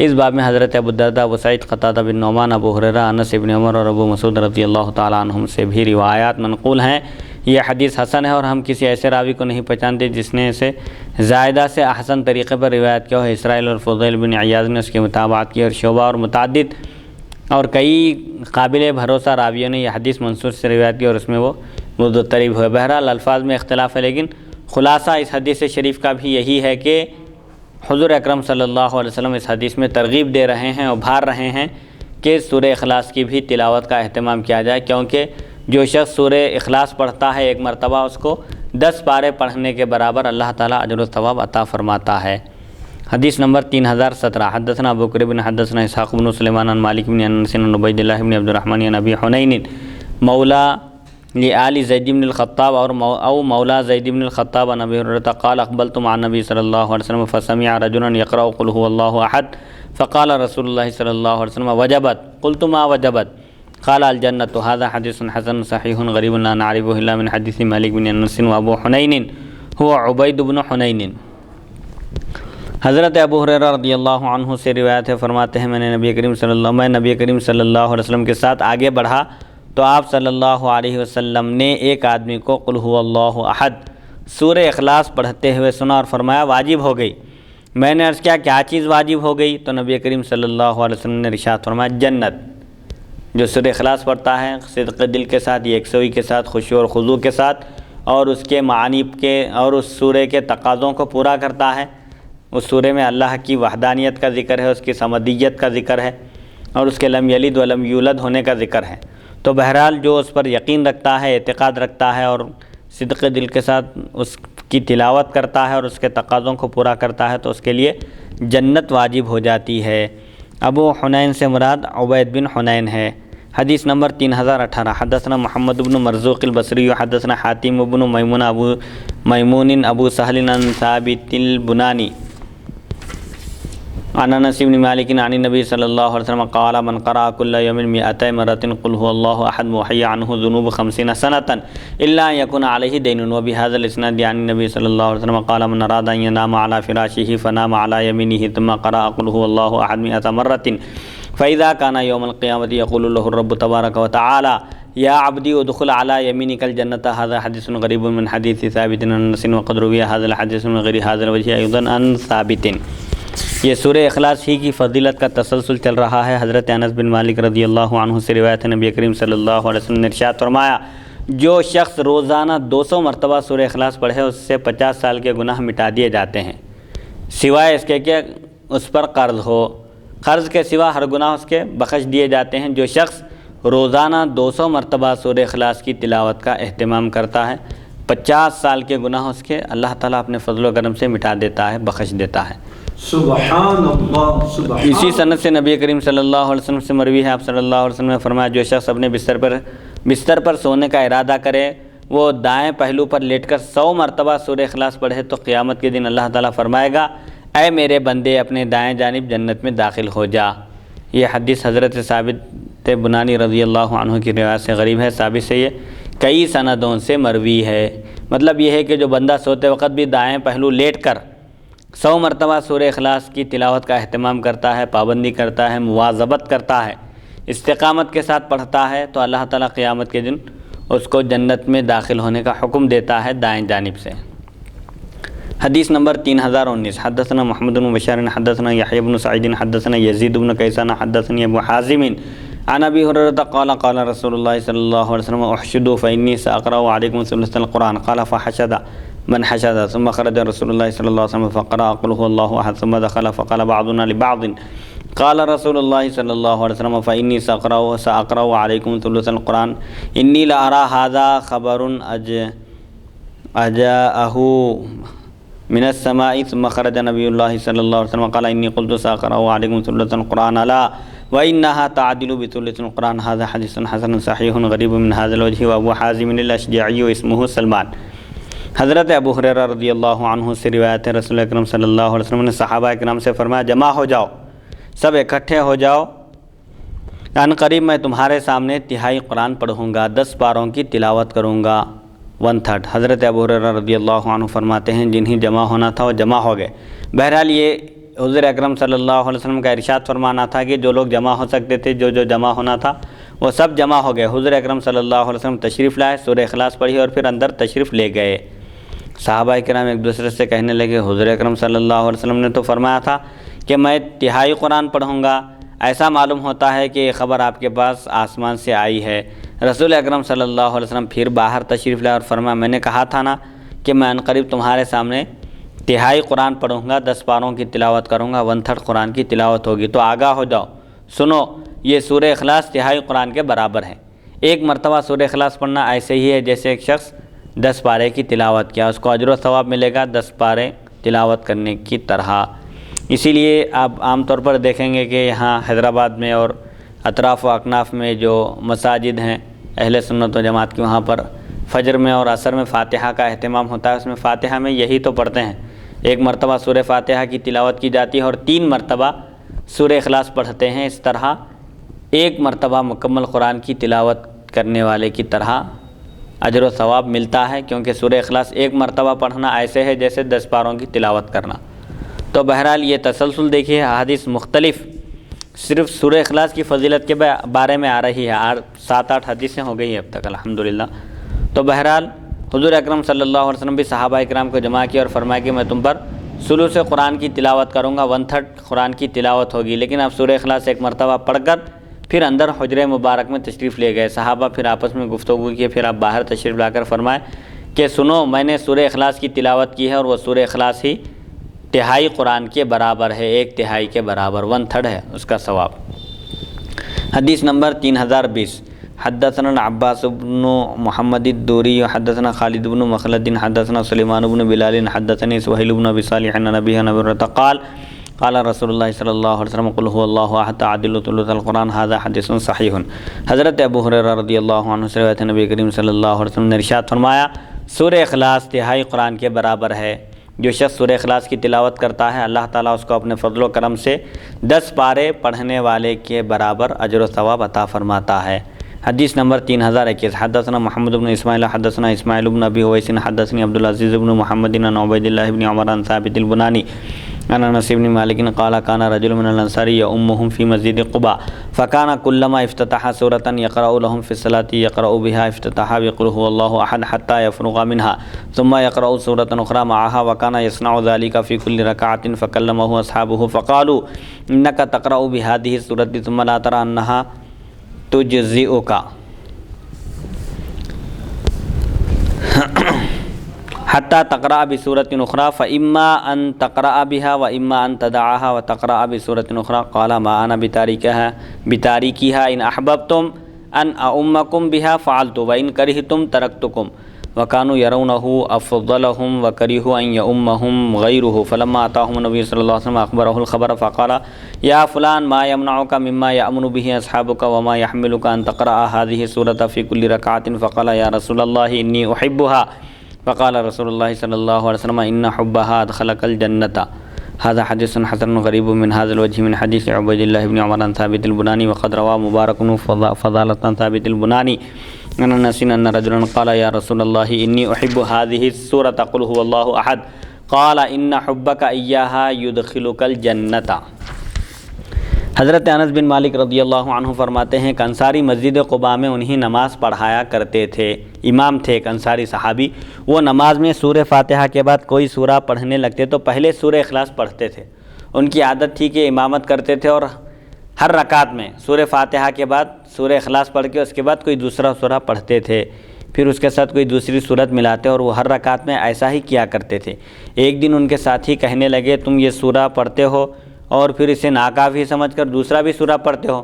اس باب میں حضرت ابو الدرداء، ابو سعید، قتادہ بن نعمان، ابو ہریرہ، انس بن عمر اور ابو مسعود رضی اللہ تعالیٰ عنہم سے بھی روایات منقول ہیں۔ یہ حدیث حسن ہے اور ہم کسی ایسے راوی کو نہیں پہچانتے جس نے اسے زائدہ سے احسن طریقے پر روایت کیا ہو۔ اسرائیل اور فضیل بن عیاض نے اس کے مطابقت کی، اور شعبہ اور متعدد اور کئی قابل بھروسہ راویوں نے یہ حدیث منصور سے روایت کی اور اس میں وہ مضطرب ہوئے۔ بہرحال الفاظ میں اختلاف ہے، لیکن خلاصہ اس حدیث شریف کا بھی یہی ہے کہ حضور اکرم صلی اللہ علیہ وسلم اس حدیث میں ترغیب دے رہے ہیں اور ابھار رہے ہیں کہ سورہ اخلاص کی بھی تلاوت کا اہتمام کیا جائے، کیونکہ جو شخص سورہ اخلاص پڑھتا ہے ایک مرتبہ اس کو 10 پارے پڑھنے کے برابر اللہ تعالیٰ اجر و ثواب عطا فرماتا ہے۔ حدیث نمبر 3017 حدثنا ابو بکر بن حدثنا اسحاق بن سلیمان عن مالک بن انس عن عبید اللہ بن عبد الرحمن عن ابی حنین مولا لآل زید بن الخطاب او مولا زید بن الخطاب عن ابی ہریرہ قال اقبلت مع النبی صلی اللہ علیہ وسلم فسمع رجلا يقرأ قل هو الله احد فقال رسول الله صلی اللہ علیہ وسلم وجبت قلت ما وجبت قال الجنة هذا حدیث حسن صحیح غریب لا نعرفه الا من حدیث مالک بن انس وابو حنین هو عبید بن حنین۔ حضرت ابو ہریرہ رضی اللہ عنہ سے روایت ہے، فرماتے ہیں میں نبی کریم صلی اللہ علیہ وسلم کے ساتھ آگے بڑھا تو آپ صلی اللہ علیہ وسلم نے ایک آدمی کو قل هو اللہ احد سورہ اخلاص پڑھتے ہوئے سنا اور فرمایا واجب ہو گئی۔ میں نے عرض کیا چیز واجب ہو گئی؟ تو نبی کریم صلی اللہ علیہ وسلم نے ارشاد فرمایا جنت۔ جو سورہ اخلاص پڑھتا ہے صدق دل کے ساتھ، یکسوئی کے ساتھ، خشوع اور خضوع کے ساتھ، اور اس کے معانی کے اور اس سورہ کے تقاضوں کو پورا کرتا ہے، اس سورہ میں اللہ کی وحدانیت کا ذکر ہے، اس کی صمدیت کا ذکر ہے اور اس کے لم یلد ولم یولد ہونے کا ذکر ہے۔ تو بہرحال جو اس پر یقین رکھتا ہے، اعتقاد رکھتا ہے اور صدق دل کے ساتھ اس کی تلاوت کرتا ہے اور اس کے تقاضوں کو پورا کرتا ہے تو اس کے لیے جنت واجب ہو جاتی ہے۔ ابو حنین سے مراد عبید بن حنین ہے۔ حدیث نمبر 3018 حدثنا محمد بن مرزوق البصری حدثنا حاتم بن میمون ابو سہل عن ثابت البنانی عن انس بن مالک عن النبی صلی اللہ علیہ وسلم قال من قرأ كل يوم 200 مرة قل هو الله احد محي عنه ذنوب 50 سنة الا ان يكون عليه دين وبهذا الاسناد عن النبي صلی اللہ علیہ وسلم قال من اراد ان ينام على فراشه فنام على يمينه ثم قرأ قل هو الله احد 100 مرة فإذا كان يوم القيامة يقول له الرب تبارك وتعالى يا عبدي ادخل على يمينك الجنة۔ هذا حديث غريب من حديث ثابت عن انس وقد روي هذا الحديث من غير هذا الوجه ايضا عن ثابت۔ یہ سورہ اخلاص ہی کی فضیلت کا تسلسل چل رہا ہے۔ حضرت انس بن مالک رضی اللہ عنہ سے روایت ہے، نبی کریم صلی اللہ علیہ وسلم نے ارشاد فرمایا جو شخص روزانہ 200 مرتبہ سورہ اخلاص پڑھے اس سے 50 سال کے گناہ مٹا دیے جاتے ہیں، سوائے اس کے کہ اس پر قرض ہو۔ قرض کے سوا ہر گناہ اس کے بخش دیے جاتے ہیں۔ جو شخص روزانہ 200 مرتبہ سورہ اخلاص کی تلاوت کا اہتمام کرتا ہے 50 سال کے گناہ اس کے اللہ تعالیٰ اپنے فضل و کرم سے مٹا دیتا ہے، بخش دیتا ہے۔ سبحان اللہ سبحان۔ اسی سند سے نبی کریم صلی اللہ علیہ وسلم سے مروی ہے، آپ صلی اللہ علیہ وسلم نے فرمایا جو شخص اپنے بستر پر سونے کا ارادہ کرے وہ دائیں پہلو پر لیٹ کر 100 مرتبہ سورہ اخلاص پڑھے تو قیامت کے دن اللہ تعالیٰ فرمائے گا اے میرے بندے اپنے دائیں جانب جنت میں داخل ہو جا۔ یہ حدیث حضرت ثابت بنانی رضی اللہ عنہ کی روایت سے غریب ہے۔ ثابت سے یہ کئی سندوں سے مروی ہے۔ مطلب یہ ہے کہ جو بندہ سوتے وقت بھی دائیں پہلو لیٹ کر 100 مرتبہ سورہ اخلاص کی تلاوت کا اہتمام کرتا ہے، پابندی کرتا ہے، مواظبت کرتا ہے، استقامت کے ساتھ پڑھتا ہے تو اللہ تعالیٰ قیامت کے دن اس کو جنت میں داخل ہونے کا حکم دیتا ہے دائیں جانب سے۔ حدیث نمبر 3019 حدثنا محمد بن بشار حدثنا یحیی بن سعید حدثنا یزید بن کیسان حدثنی ابو حازم عن ابی ہریرہ قال قال رسول اللہ صلی اللہ علیہ وسلم احشدوا فانی ساقرأ علیکم ثلث القرآن قال فحشد من حشد ثم خرج رسول الله صلى الله عليه وسلم فقرأ قل هو الله أحد ثم دخل فقال بعضنا لبعض قال رسول الله صلى الله عليه وسلم فإني سأقرأ عليكم ثلث القرآن إني لأرى هذا خبر أجاءه من السماء ثم خرج نبي الله صلى الله عليه وسلم قال إني قلت سأقرأ عليكم ثلث القرآن لا وإنها تعدل بثلث القرآن۔ هذا حديث حسن صحيح غريب من هذا الوجه وأبو حازم الأشجعي اسمه سلمان۔ حضرت ابو ہریرہ رضی اللہ عنہ سے روایت ہے، رسول اکرم صلی اللہ علیہ وسلم نے صحابہ اکرام سے فرمایا جمع ہو جاؤ، سب اکٹھے ہو جاؤ، ان قریب میں تمہارے سامنے تہائی قرآن پڑھوں گا، 10 پاروں کی تلاوت کروں گا، 1/3۔ حضرت ابو ہریرہ رضی اللہ عنہ فرماتے ہیں جنہیں جمع ہونا تھا وہ جمع ہو گئے۔ بہرحال یہ حضور اکرم صلی اللہ علیہ وسلم کا ارشاد فرمانا تھا کہ جو لوگ جمع ہو سکتے تھے، جو جمع ہونا تھا وہ سب جمع ہو گئے، حضور اکرم صلی اللہ علیہ وسلم تشریف لائے، سورہ اخلاص پڑھی اور پھر اندر تشریف لے گئے۔ صحابہ کرام ایک دوسرے سے کہنے لگے حضور اکرم صلی اللہ علیہ وسلم نے تو فرمایا تھا کہ میں تہائی قرآن پڑھوں گا، ایسا معلوم ہوتا ہے کہ یہ خبر آپ کے پاس آسمان سے آئی ہے۔ رسول اکرم صلی اللہ علیہ وسلم پھر باہر تشریف لائے اور فرمایا میں نے کہا تھا نا کہ میں عنقریب تمہارے سامنے تہائی قرآن پڑھوں گا، 10 پاروں کی تلاوت کروں گا، 1/3 قرآن کی تلاوت ہوگی، تو آگاہ ہو جاؤ، سنو، یہ سورہ اخلاص تہائی قرآن کے برابر ہے۔ ایک مرتبہ سورہ اخلاص پڑھنا ایسے ہی ہے جیسے ایک شخص 10 پارے کی تلاوت کیا، اس کو اجر و ثواب ملے گا 10 پارے تلاوت کرنے کی طرح۔ اسی لیے آپ عام طور پر دیکھیں گے کہ یہاں حیدرآباد میں اور اطراف و اکناف میں جو مساجد ہیں اہل سنت و جماعت کی، وہاں پر فجر میں اور عصر میں فاتحہ کا اہتمام ہوتا ہے۔ اس میں فاتحہ میں یہی تو پڑھتے ہیں، ایک مرتبہ سورہ فاتحہ کی تلاوت کی جاتی ہے اور 3 مرتبہ سورہ اخلاص پڑھتے ہیں۔ اس طرح ایک مرتبہ مکمل قرآن کی تلاوت کرنے والے کی طرح اجر و ثواب ملتا ہے، کیونکہ سورہ اخلاص ایک مرتبہ پڑھنا ایسے ہے جیسے 10 پاروں کی تلاوت کرنا۔ تو بہرحال یہ تسلسل دیکھیے، احادیث مختلف صرف سورہ اخلاص کی فضیلت کے بارے میں آ رہی ہے، 7-8 حدیثیں ہو گئی ہیں اب تک الحمدللہ۔ تو بہرحال حضور اکرم صلی اللہ علیہ وسلم بھی صحابہ اکرام کو جمع کیا اور فرمایا کہ میں تم پر ثلث قرآن کی تلاوت کروں گا، 1/3 قرآن کی تلاوت ہوگی، لیکن آپ سورہ اخلاص ایک مرتبہ پڑھ کر پھر اندر حجرہ مبارک میں تشریف لے گئے۔ صحابہ پھر آپس میں گفتگو کی، پھر آپ باہر تشریف لا کر فرمائے کہ سنو، میں نے سورہ اخلاص کی تلاوت کی ہے اور وہ سورہ اخلاص ہی تہائی قرآن کے برابر ہے، 1/3 کے برابر، 1/3 ہے اس کا ثواب۔ حدیث نمبر 3020، حدثنا عباس بن محمد الدوری حدثنا خالد بن مخلد حدثنا سلیمان بن بلال حدثني سہیل بن ابی صالح عن ابی ہریرہ قال قال رسول اللہ صلی اللہ علیہ وسلم قل هو اللہ احد تعدل ثلث القرآن هذا حدیث صحیح۔ حضرت ابو ہریرہ رضی اللہ عنہ سے روایت ہے، نبی کریم صلی اللہ علیہ وسلم نے ارشاد فرمایا سورہ اخلاص تہائی قرآن کے برابر ہے۔ جو شخص سورہ اخلاص کی تلاوت کرتا ہے اللہ تعالیٰ اس کو اپنے فضل و کرم سے 10 پارے پڑھنے والے کے برابر اجر و ثواب عطا فرماتا ہے۔ حدیث نمبر 3021، حدثنا محمد بن اسماعیل حدثنا اسماعیل بن ابی اویس حدثني عبد العزیز بن محمد عن عبید اللہ بن عمر عن ثابت البنانی عن انس بن مالک قال كان رجل من الانصار يؤمهم في مسجد قباء فكان كلما افتتح سورة يقرأ لهم في الصلاة يقرأ بها افتتاحا بقل هو الله احد حتى يفرغ منها ثم يقرأ سورة اخرى معها وكان يصنع ذلك في كل ركعة فكلمه اصحابه فقالوا انك تقرأ بهذه السورة ثم لا ترى انها تجزئك حتى تقرأ بسورة أخرى فإما أن تقرأ بها وإما أن تدعها وتقرأ بسورة أخرى قال ما أنا بتاركها إن أحببتم أن أؤمكم بها فعلت وإن كرهتم تركتكم وكانوا يرونه أفضلهم وكرهوا أن يؤمهم غيره فلما أتاهم النبي صلى الله عليه وسلم أخبره الخبر فقال يا فلان ما يمنعك مما يأمن به أصحابك وما يحملك أن تقرأ هذه السورة في كل ركعة فقال يا رسول الله إني أحبها فقال رسول الله صلى الله عليه وسلم إن حبها أدخلك الجنة۔ هذا حديث حسن غريب من هذا الوجه من حديث عبيد الله بن عمر عن ثابت البناني وقد روى مبارك فضالة عن ثابت البناني عن انس ان رجلا قال يا رسول الله إني أحب هذه السورة قل هو الله أحد قال إن حبك إياها يدخلك الجنة۔ حضرت انس بن مالک رضی اللہ عنہ فرماتے ہیں کہ انصاری مسجد قباء میں انہیں نماز پڑھایا کرتے تھے، امام تھے ایک انصاری صحابی، وہ نماز میں سورہ فاتحہ کے بعد کوئی سورہ پڑھنے لگتے تو پہلے سورہ اخلاص پڑھتے تھے۔ ان کی عادت تھی کہ امامت کرتے تھے اور ہر رکعت میں سورہ فاتحہ کے بعد سورہ اخلاص پڑھ کے اس کے بعد کوئی دوسرا سورہ پڑھتے تھے، پھر اس کے ساتھ کوئی دوسری صورت ملاتے اور وہ ہر رکعت میں ایسا ہی کیا کرتے تھے۔ ایک دن ان کے ساتھی کہنے لگے تم یہ سورہ پڑھتے ہو اور پھر اسے ناکافی سمجھ کر دوسرا بھی سورہ پڑھتے ہو،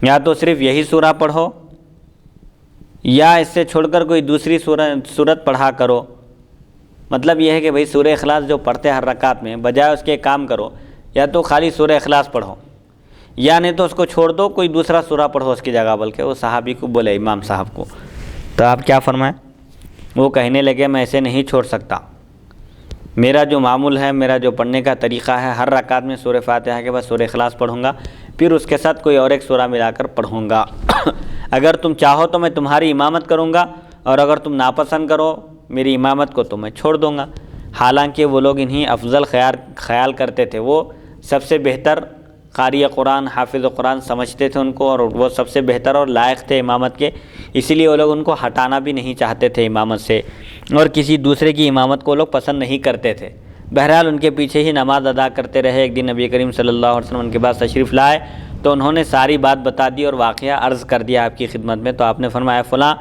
یا تو صرف یہی سورہ پڑھو یا اس سے چھوڑ کر کوئی دوسری سورت پڑھا کرو۔ مطلب یہ ہے کہ بھئی سورہ اخلاص جو پڑھتے ہر رکعت میں بجائے اس کے کام کرو، یا تو خالی سورہ اخلاص پڑھو یا نہیں تو اس کو چھوڑ دو، کوئی دوسرا سورہ پڑھو اس کی جگہ۔ بلکہ وہ صحابی کو بولے، امام صاحب کو، تو آپ کیا فرمائیں؟ وہ کہنے لگے میں ایسے نہیں چھوڑ سکتا، میرا جو معمول ہے، میرا جو پڑھنے کا طریقہ ہے، ہر رکعت میں سورہ فاتحہ کے بعد سورہ اخلاص پڑھوں گا، پھر اس کے ساتھ کوئی اور ایک سورہ ملا کر پڑھوں گا۔ اگر تم چاہو تو میں تمہاری امامت کروں گا، اور اگر تم ناپسند کرو میری امامت کو تو میں چھوڑ دوں گا۔ حالانکہ وہ لوگ انہیں افضل خیال کرتے تھے، وہ سب سے بہتر قاری قرآن حافظ قرآن سمجھتے تھے ان کو، اور وہ سب سے بہتر اور لائق تھے امامت کے، اسی لیے وہ لوگ ان کو ہٹانا بھی نہیں چاہتے تھے امامت سے، اور کسی دوسرے کی امامت کو وہ لوگ پسند نہیں کرتے تھے۔ بہرحال ان کے پیچھے ہی نماز ادا کرتے رہے۔ ایک دن نبی کریم صلی اللہ علیہ وسلم ان کے پاس تشریف لائے تو انہوں نے ساری بات بتا دی اور واقعہ عرض کر دیا آپ کی خدمت میں۔ تو آپ نے فرمایا فلاں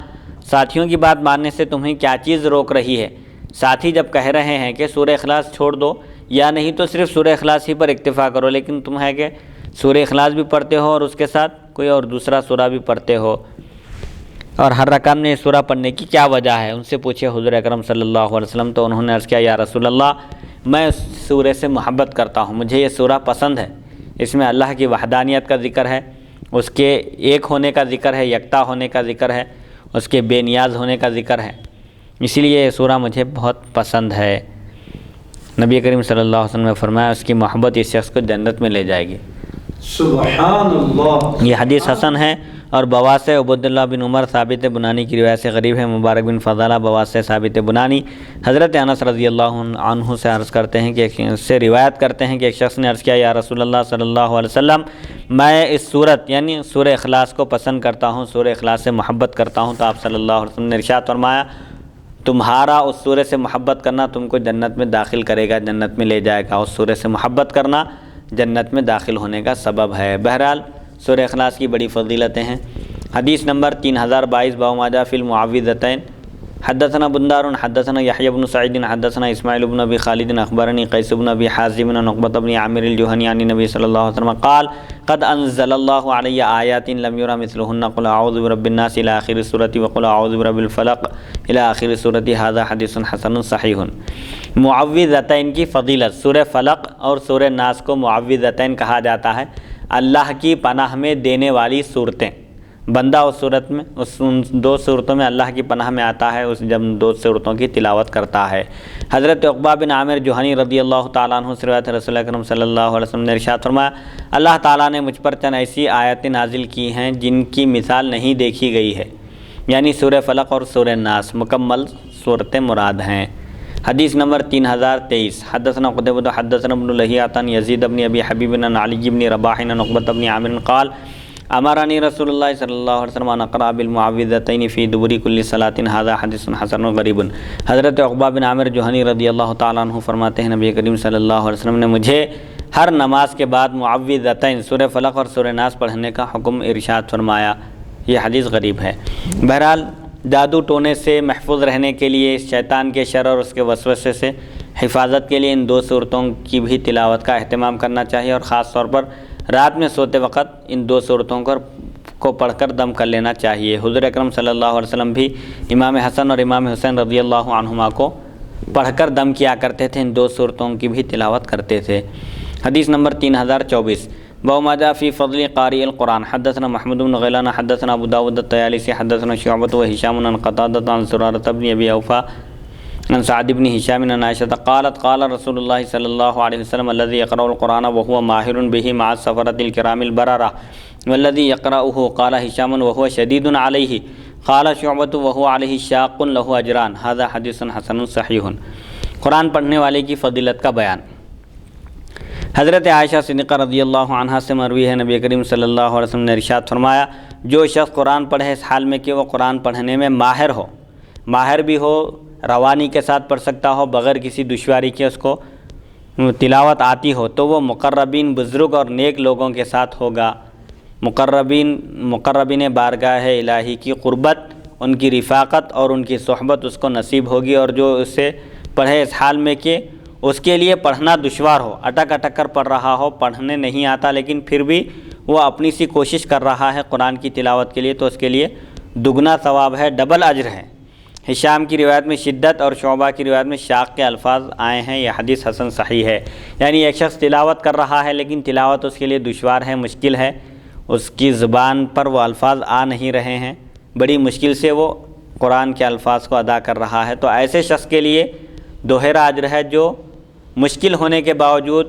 ساتھیوں کی بات ماننے سے تمہیں کیا چیز روک رہی ہے؟ ساتھی جب کہہ رہے ہیں کہ سورہ اخلاص چھوڑ دو یا نہیں تو صرف سورہ اخلاص ہی پر اکتفا کرو، لیکن تم ہے کہ سورہ اخلاص بھی پڑھتے ہو اور اس کے ساتھ کوئی اور دوسرا سورہ بھی پڑھتے ہو، اور ہر رکعت میں یہ سورہ پڑھنے کی کیا وجہ ہے؟ ان سے پوچھے حضور اکرم صلی اللہ علیہ وسلم، تو انہوں نے عرض کیا یا رسول اللہ میں اس سورہ سے محبت کرتا ہوں، مجھے یہ سورہ پسند ہے، اس میں اللہ کی وحدانیت کا ذکر ہے، اس کے ایک ہونے کا ذکر ہے، یکتا ہونے کا ذکر ہے، اس کے بے نیاز ہونے کا ذکر ہے، اسی لیے یہ سورہ مجھے بہت پسند ہے۔ نبی کریم صلی اللہ علیہ وسلم نے فرمایا اس کی محبت اس شخص کو جنت میں لے جائے گی۔ سبحان اللہ۔ یہ حدیث حسن ہے اور بواسطہ عبداللہ بن عمر ثابت بنانی کی روایت سے غریب ہے۔ مبارک بن فضالہ بواسطہ ثابت بنانی حضرت انس رضی اللہ عنہ سے عرض کرتے ہیں کہ اس سے روایت کرتے ہیں کہ ایک شخص نے عرض کیا یا رسول اللہ صلی اللہ علیہ وسلم میں اس صورت یعنی سورہ اخلاص کو پسند کرتا ہوں، سورہ اخلاص سے محبت کرتا ہوں۔ تو آپ صلی اللہ علیہ وسلم نے ارشاد فرمایا تمہارا اس سورہ سے محبت کرنا تم کو جنت میں داخل کرے گا، جنت میں لے جائے گا۔ اس سورہ سے محبت کرنا جنت میں داخل ہونے کا سبب ہے۔ بہرحال سورہ اخلاص کی بڑی فضیلتیں ہیں۔ حدیث نمبر 3022 باب ما جاء فی المعوذتین۔ حدثنا بندار حدثنا یحیی بن سعید حدثنا اسماعیل بن ابی خالد اخبرنی قیس بن ابی حازم عن عقبۃ بن عامر الجہنی عن نبی صلی اللہ علیہ وسلم قال قد انزل اللہ علی آیات لم یرى مثلهن قل اعوذ برب الناس الى آخر السورۃ وقل اعوذ برب الفلق الى آخر السورۃ هذا حدیث حسن صحیح۔ معوذتین کی فضیلت، سورہ فلق اور سورہ ناس کو معوذتین کہا جاتا ہے، اللہ کی پناہ میں دینے والی صورتیں۔ بندہ اس صورت میں ان دو صورتوں میں اللہ کی پناہ میں آتا ہے، اس جب دو صورتوں کی تلاوت کرتا ہے۔ حضرت عقبہ بن عامر جوہنی رضی اللہ تعالیٰ عنہ سے روایت رسول اکرم صلی اللہ علیہ وسلم نے ارشاد فرمایا اللہ تعالیٰ نے مجھ پر چند ایسی آیتیں نازل کی ہیں جن کی مثال نہیں دیکھی گئی ہے، یعنی سورہ فلق اور سورہ ناس مکمل صورتیں مراد ہیں۔ حدیث نمبر 3023 حدثنا قتیبہ حدثنا ابن لہیعۃ عن یزید بن ابی حبیب عن علی بن رباح عن عقبۃ بن عامر قال امرنی رسول اللہ صلی اللہ علیہ وسلم ان اقرأ بالمعوذتین فی دبر کل صلاۃ ھذا حدیث حسن غریب۔ حضرت عقبہ بن عامر جوہنی رضی اللہ تعالیٰ عنہ فرماتے ہیں نبی کریم صلی اللہ علیہ وسلم نے مجھے ہر نماز کے بعد معوذتین سورہ فلق اور سورہ ناس پڑھنے کا حکم ارشاد فرمایا۔ یہ حدیث غریب ہے۔ بہرحال جادو ٹونے سے محفوظ رہنے کے لیے، شیطان کے شر اور اس کے وسوسے سے حفاظت کے لیے ان دو صورتوں کی بھی تلاوت کا اہتمام کرنا چاہیے، اور خاص طور پر رات میں سوتے وقت ان دو صورتوں کو پڑھ کر دم کر لینا چاہیے۔ حضور اکرم صلی اللہ علیہ وسلم بھی امام حسن اور امام حسین رضی اللہ عنہما کو پڑھ کر دم کیا کرتے تھے، ان دو صورتوں کی بھی تلاوت کرتے تھے۔ حدیث نمبر 3024 باب ما جاء فی فضل قاری القرآن۔ حدثنا محمود بن غیلان حدثنا ابو داود الطیالسی حدثنا شعبۃ و ہشام عن قتادۃ عن زرارۃ بن ابی اوفیٰ عن سعد بن هشام عن عائشة قالت قال رسول الله صلى الله عليه وسلم الذي يقرأ القرآن وهو ماهر به مع السفرة الكرام البررة والذي يقرأه قال هشام وهو شديد عليه قال شعبة وهو عليه شاق له أجران هذا حديث حسن صحيح۔ قرآن پڑھنے والے کی فضیلت کا بیان۔ حضرت عائشہ صدیقہ رضی اللہ عنہا سے مروی ہے نبی کریم صلی اللہ علیہ وسلم نے ارشاد فرمایا جو شخص قرآن پڑھے اس حال میں کہ وہ قرآن پڑھنے میں ماہر ہو، ماہر بھی ہو، روانی کے ساتھ پڑھ سکتا ہو، بغیر کسی دشواری کے اس کو تلاوت آتی ہو، تو وہ مقربین بزرگ اور نیک لوگوں کے ساتھ ہوگا۔ مقربین بارگاہ الہی کی قربت، ان کی رفاقت اور ان کی صحبت اس کو نصیب ہوگی، اور جو اسے پڑھے اس حال میں کہ اس کے لیے پڑھنا دشوار ہو، اٹک اٹک کر پڑھ رہا ہو، پڑھنے نہیں آتا لیکن پھر بھی وہ اپنی سی کوشش کر رہا ہے قرآن کی تلاوت کے لیے، تو اس کے لیے دگنا ثواب ہے، ڈبل اجر ہے۔ ہشام کی روایت میں شدت اور شعبہ کی روایت میں شاق کے الفاظ آئے ہیں۔ یہ حدیث حسن صحیح ہے، یعنی ایک شخص تلاوت کر رہا ہے لیکن تلاوت اس کے لیے دشوار ہے، مشکل ہے، اس کی زبان پر وہ الفاظ آ نہیں رہے ہیں، بڑی مشکل سے وہ قرآن کے الفاظ کو ادا کر رہا ہے، تو ایسے شخص کے لیے دوہرا اجر ہے جو مشکل ہونے کے باوجود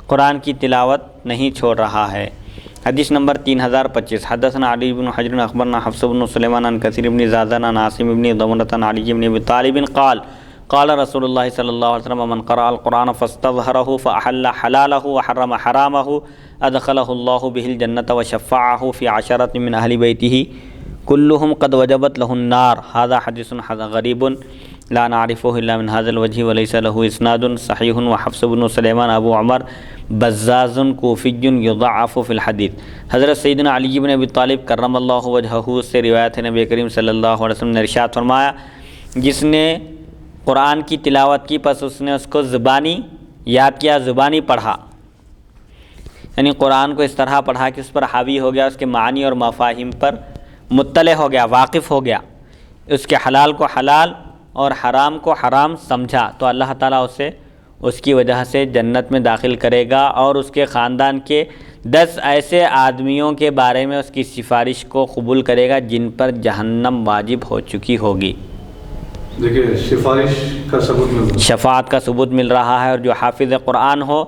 قرآن کی تلاوت نہیں چھوڑ رہا ہے۔ حدیث نمبر 3025 حدثنا علی بن حجر اخبرنا حفص بن سلیمان عن کثیر بن زازان عن عاصم بن ضمرة عن علی بن ابی طالب قال قال رسول اللہ صلی اللہ علیہ وسلم من قرأ القرآن فاستظہرہ فأحل حلالہ وحرم حرامہ ادخلہ اللہ بہ الجنۃ وشفعہ فی عشرۃ من اہل بیتہ کلہم قد وجبت لہ النار ھذا حدیث غریب لا نعرفہ الا من ھذا الوجہ وليس له اسناد صحیح وحفص بن سلیمان ابو عمر بزاز کوفی یضعف فی الحدیث۔ حضرت سیدنا علی بن ابی طالب کرم اللہ وجہہ سے روایت ہے، نبی کریم صلی اللہ علیہ وسلم نے ارشاد فرمایا جس نے قرآن کی تلاوت کی پس اس نے اس کو زبانی یاد کیا، زبانی پڑھا، یعنی قرآن کو اس طرح پڑھا کہ اس پر حاوی ہو گیا، اس کے معنی اور مفاہیم پر مطلع ہو گیا، واقف ہو گیا، اس کے حلال کو حلال اور حرام کو حرام سمجھا، تو اللہ تعالیٰ اسے اس کی وجہ سے جنت میں داخل کرے گا اور اس کے خاندان کے 10 ایسے آدمیوں کے بارے میں اس کی سفارش کو قبول کرے گا جن پر جہنم واجب ہو چکی ہوگی۔ دیکھیے سفارش کا ثبوت مل رہا ہے، شفاعت کا ثبوت مل رہا ہے، اور جو حافظ قرآن ہو،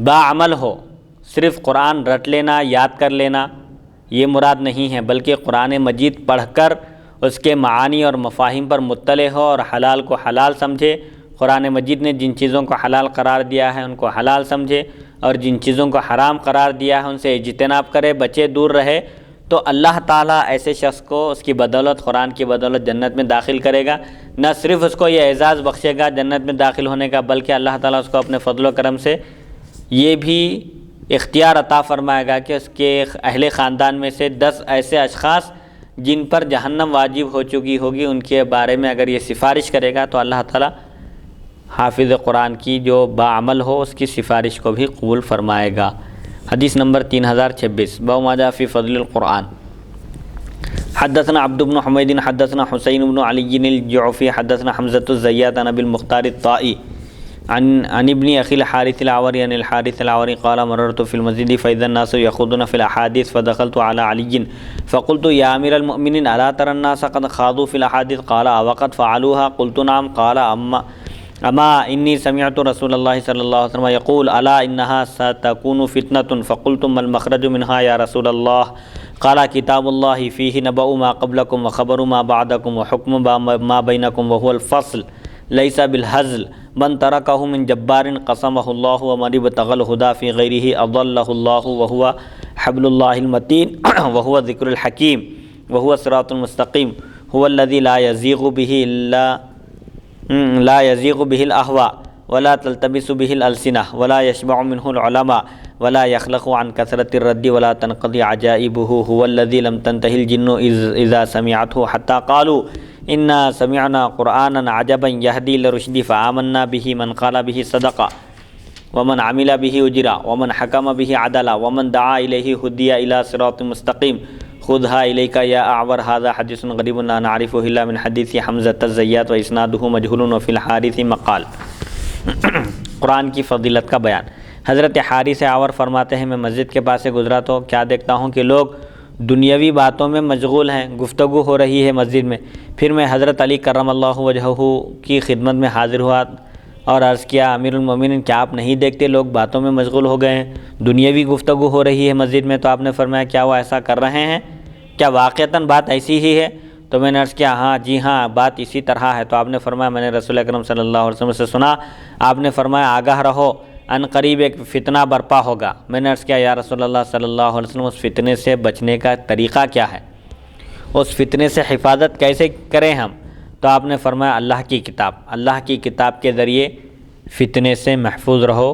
باعمل ہو، صرف قرآن رٹ لینا، یاد کر لینا یہ مراد نہیں ہے، بلکہ قرآن مجید پڑھ کر اس کے معانی اور مفاہیم پر مطلع ہو اور حلال کو حلال سمجھے، قرآن مجید نے جن چیزوں کو حلال قرار دیا ہے ان کو حلال سمجھے، اور جن چیزوں کو حرام قرار دیا ہے ان سے اجتناب کرے، بچے، دور رہے، تو اللہ تعالیٰ ایسے شخص کو اس کی بدولت، قرآن کی بدولت جنت میں داخل کرے گا۔ نہ صرف اس کو یہ اعزاز بخشے گا جنت میں داخل ہونے کا، بلکہ اللہ تعالیٰ اس کو اپنے فضل و کرم سے یہ بھی اختیار عطا فرمائے گا کہ اس کے اہل خاندان میں سے 10 ایسے اشخاص جن پر جہنم واجب ہو چکی ہوگی ان کے بارے میں اگر یہ سفارش کرے گا تو اللہ تعالیٰ حافظ قرآن کی جو باعمل ہو اس کی سفارش کو بھی قبول فرمائے گا۔ حدیث نمبر 3026 باب ما جاء فی فضل القرآن۔ حدثنا عبد بن حمید حدثنا حسین بن علی الجعفی حدثنا حمزة الزیات عن ابی المختار الطائی عن ابن اخی الحارث العوری عن الحارث العوری قال مررت في المسجد فاذا الناس يخوضون في الاحاديث فدخلت على علي فقلت يا امير المؤمنين الا ترى الناس قد خاضوا في الاحاديث قال وقد فعلوها قلت نعم قال اما اني سمعت رسول الله صلى الله عليه وسلم يقول الا انها ستكون فتنه فقلت ما المخرج منها يا رسول الله قال كتاب الله فيه نبأ ما قبلكم وخبر ما بعدكم وحكم ما بينكم وهو الفصل ليس بالهزل من تركه من جبار قسمه الله ومن ابتغى الهدى في غيره أضله الله وهو حبل الله المتين وهو ذكر الحكيم وهو صراط المستقيم هو الذي لا يزيغ به الأهواء ولا تلتبس به الألسنة ولا يشبع منه العلماء ولا يخلق عن كثرة الرد ولا تنقضي عجائبه هو الذي لم تنتهي الجن إذا سمعته حتى قالوا إنا سمعنا قرآنا عجبا يهدي للرشد فآمنا به من قال به صدقا ومن عمل به أجرا ومن حكم به عدلا ومن دعا إليه هدي إلى صراط مستقيم خذها إليك يا أعور هذا حديث غريب لا نعرفه إلا من حديث حمزة الزيات وإسناده مجهول وفي الحارث مقال۔ قرآن کی فضیلت کا بیان۔ حضرت حارث اعور فرماتے ہیں میں مسجد کے پاس سے گزرا تو کیا دیکھتا ہوں کہ لوگ دنیاوی باتوں میں مشغول ہیں، گفتگو ہو رہی ہے مسجد میں۔ پھر میں حضرت علی کرم اللہ وجہہ کی خدمت میں حاضر ہوا اور عرض کیا امیر المومنین کیا آپ نہیں دیکھتے لوگ باتوں میں مشغول ہو گئے ہیں، دنیاوی گفتگو ہو رہی ہے مسجد میں؟ تو آپ نے فرمایا کیا وہ ایسا کر رہے ہیں؟ کیا واقعتاً بات ایسی ہی ہے؟ تو میں نے عرض کیا ہاں جی ہاں بات اسی طرح ہے۔ تو آپ نے فرمایا میں نے رسول اکرم صلی اللہ علیہ وسلم سے سنا، آپ نے فرمایا آگاہ رہو ان قریب ایک فتنہ برپا ہوگا۔ میں نے عرض کیا یا رسول اللہ صلی اللہ علیہ وسلم اس فتنے سے بچنے کا طریقہ کیا ہے، اس فتنے سے حفاظت کیسے کریں ہم؟ تو آپ نے فرمایا اللہ کی کتاب کے ذریعے فتنے سے محفوظ رہو۔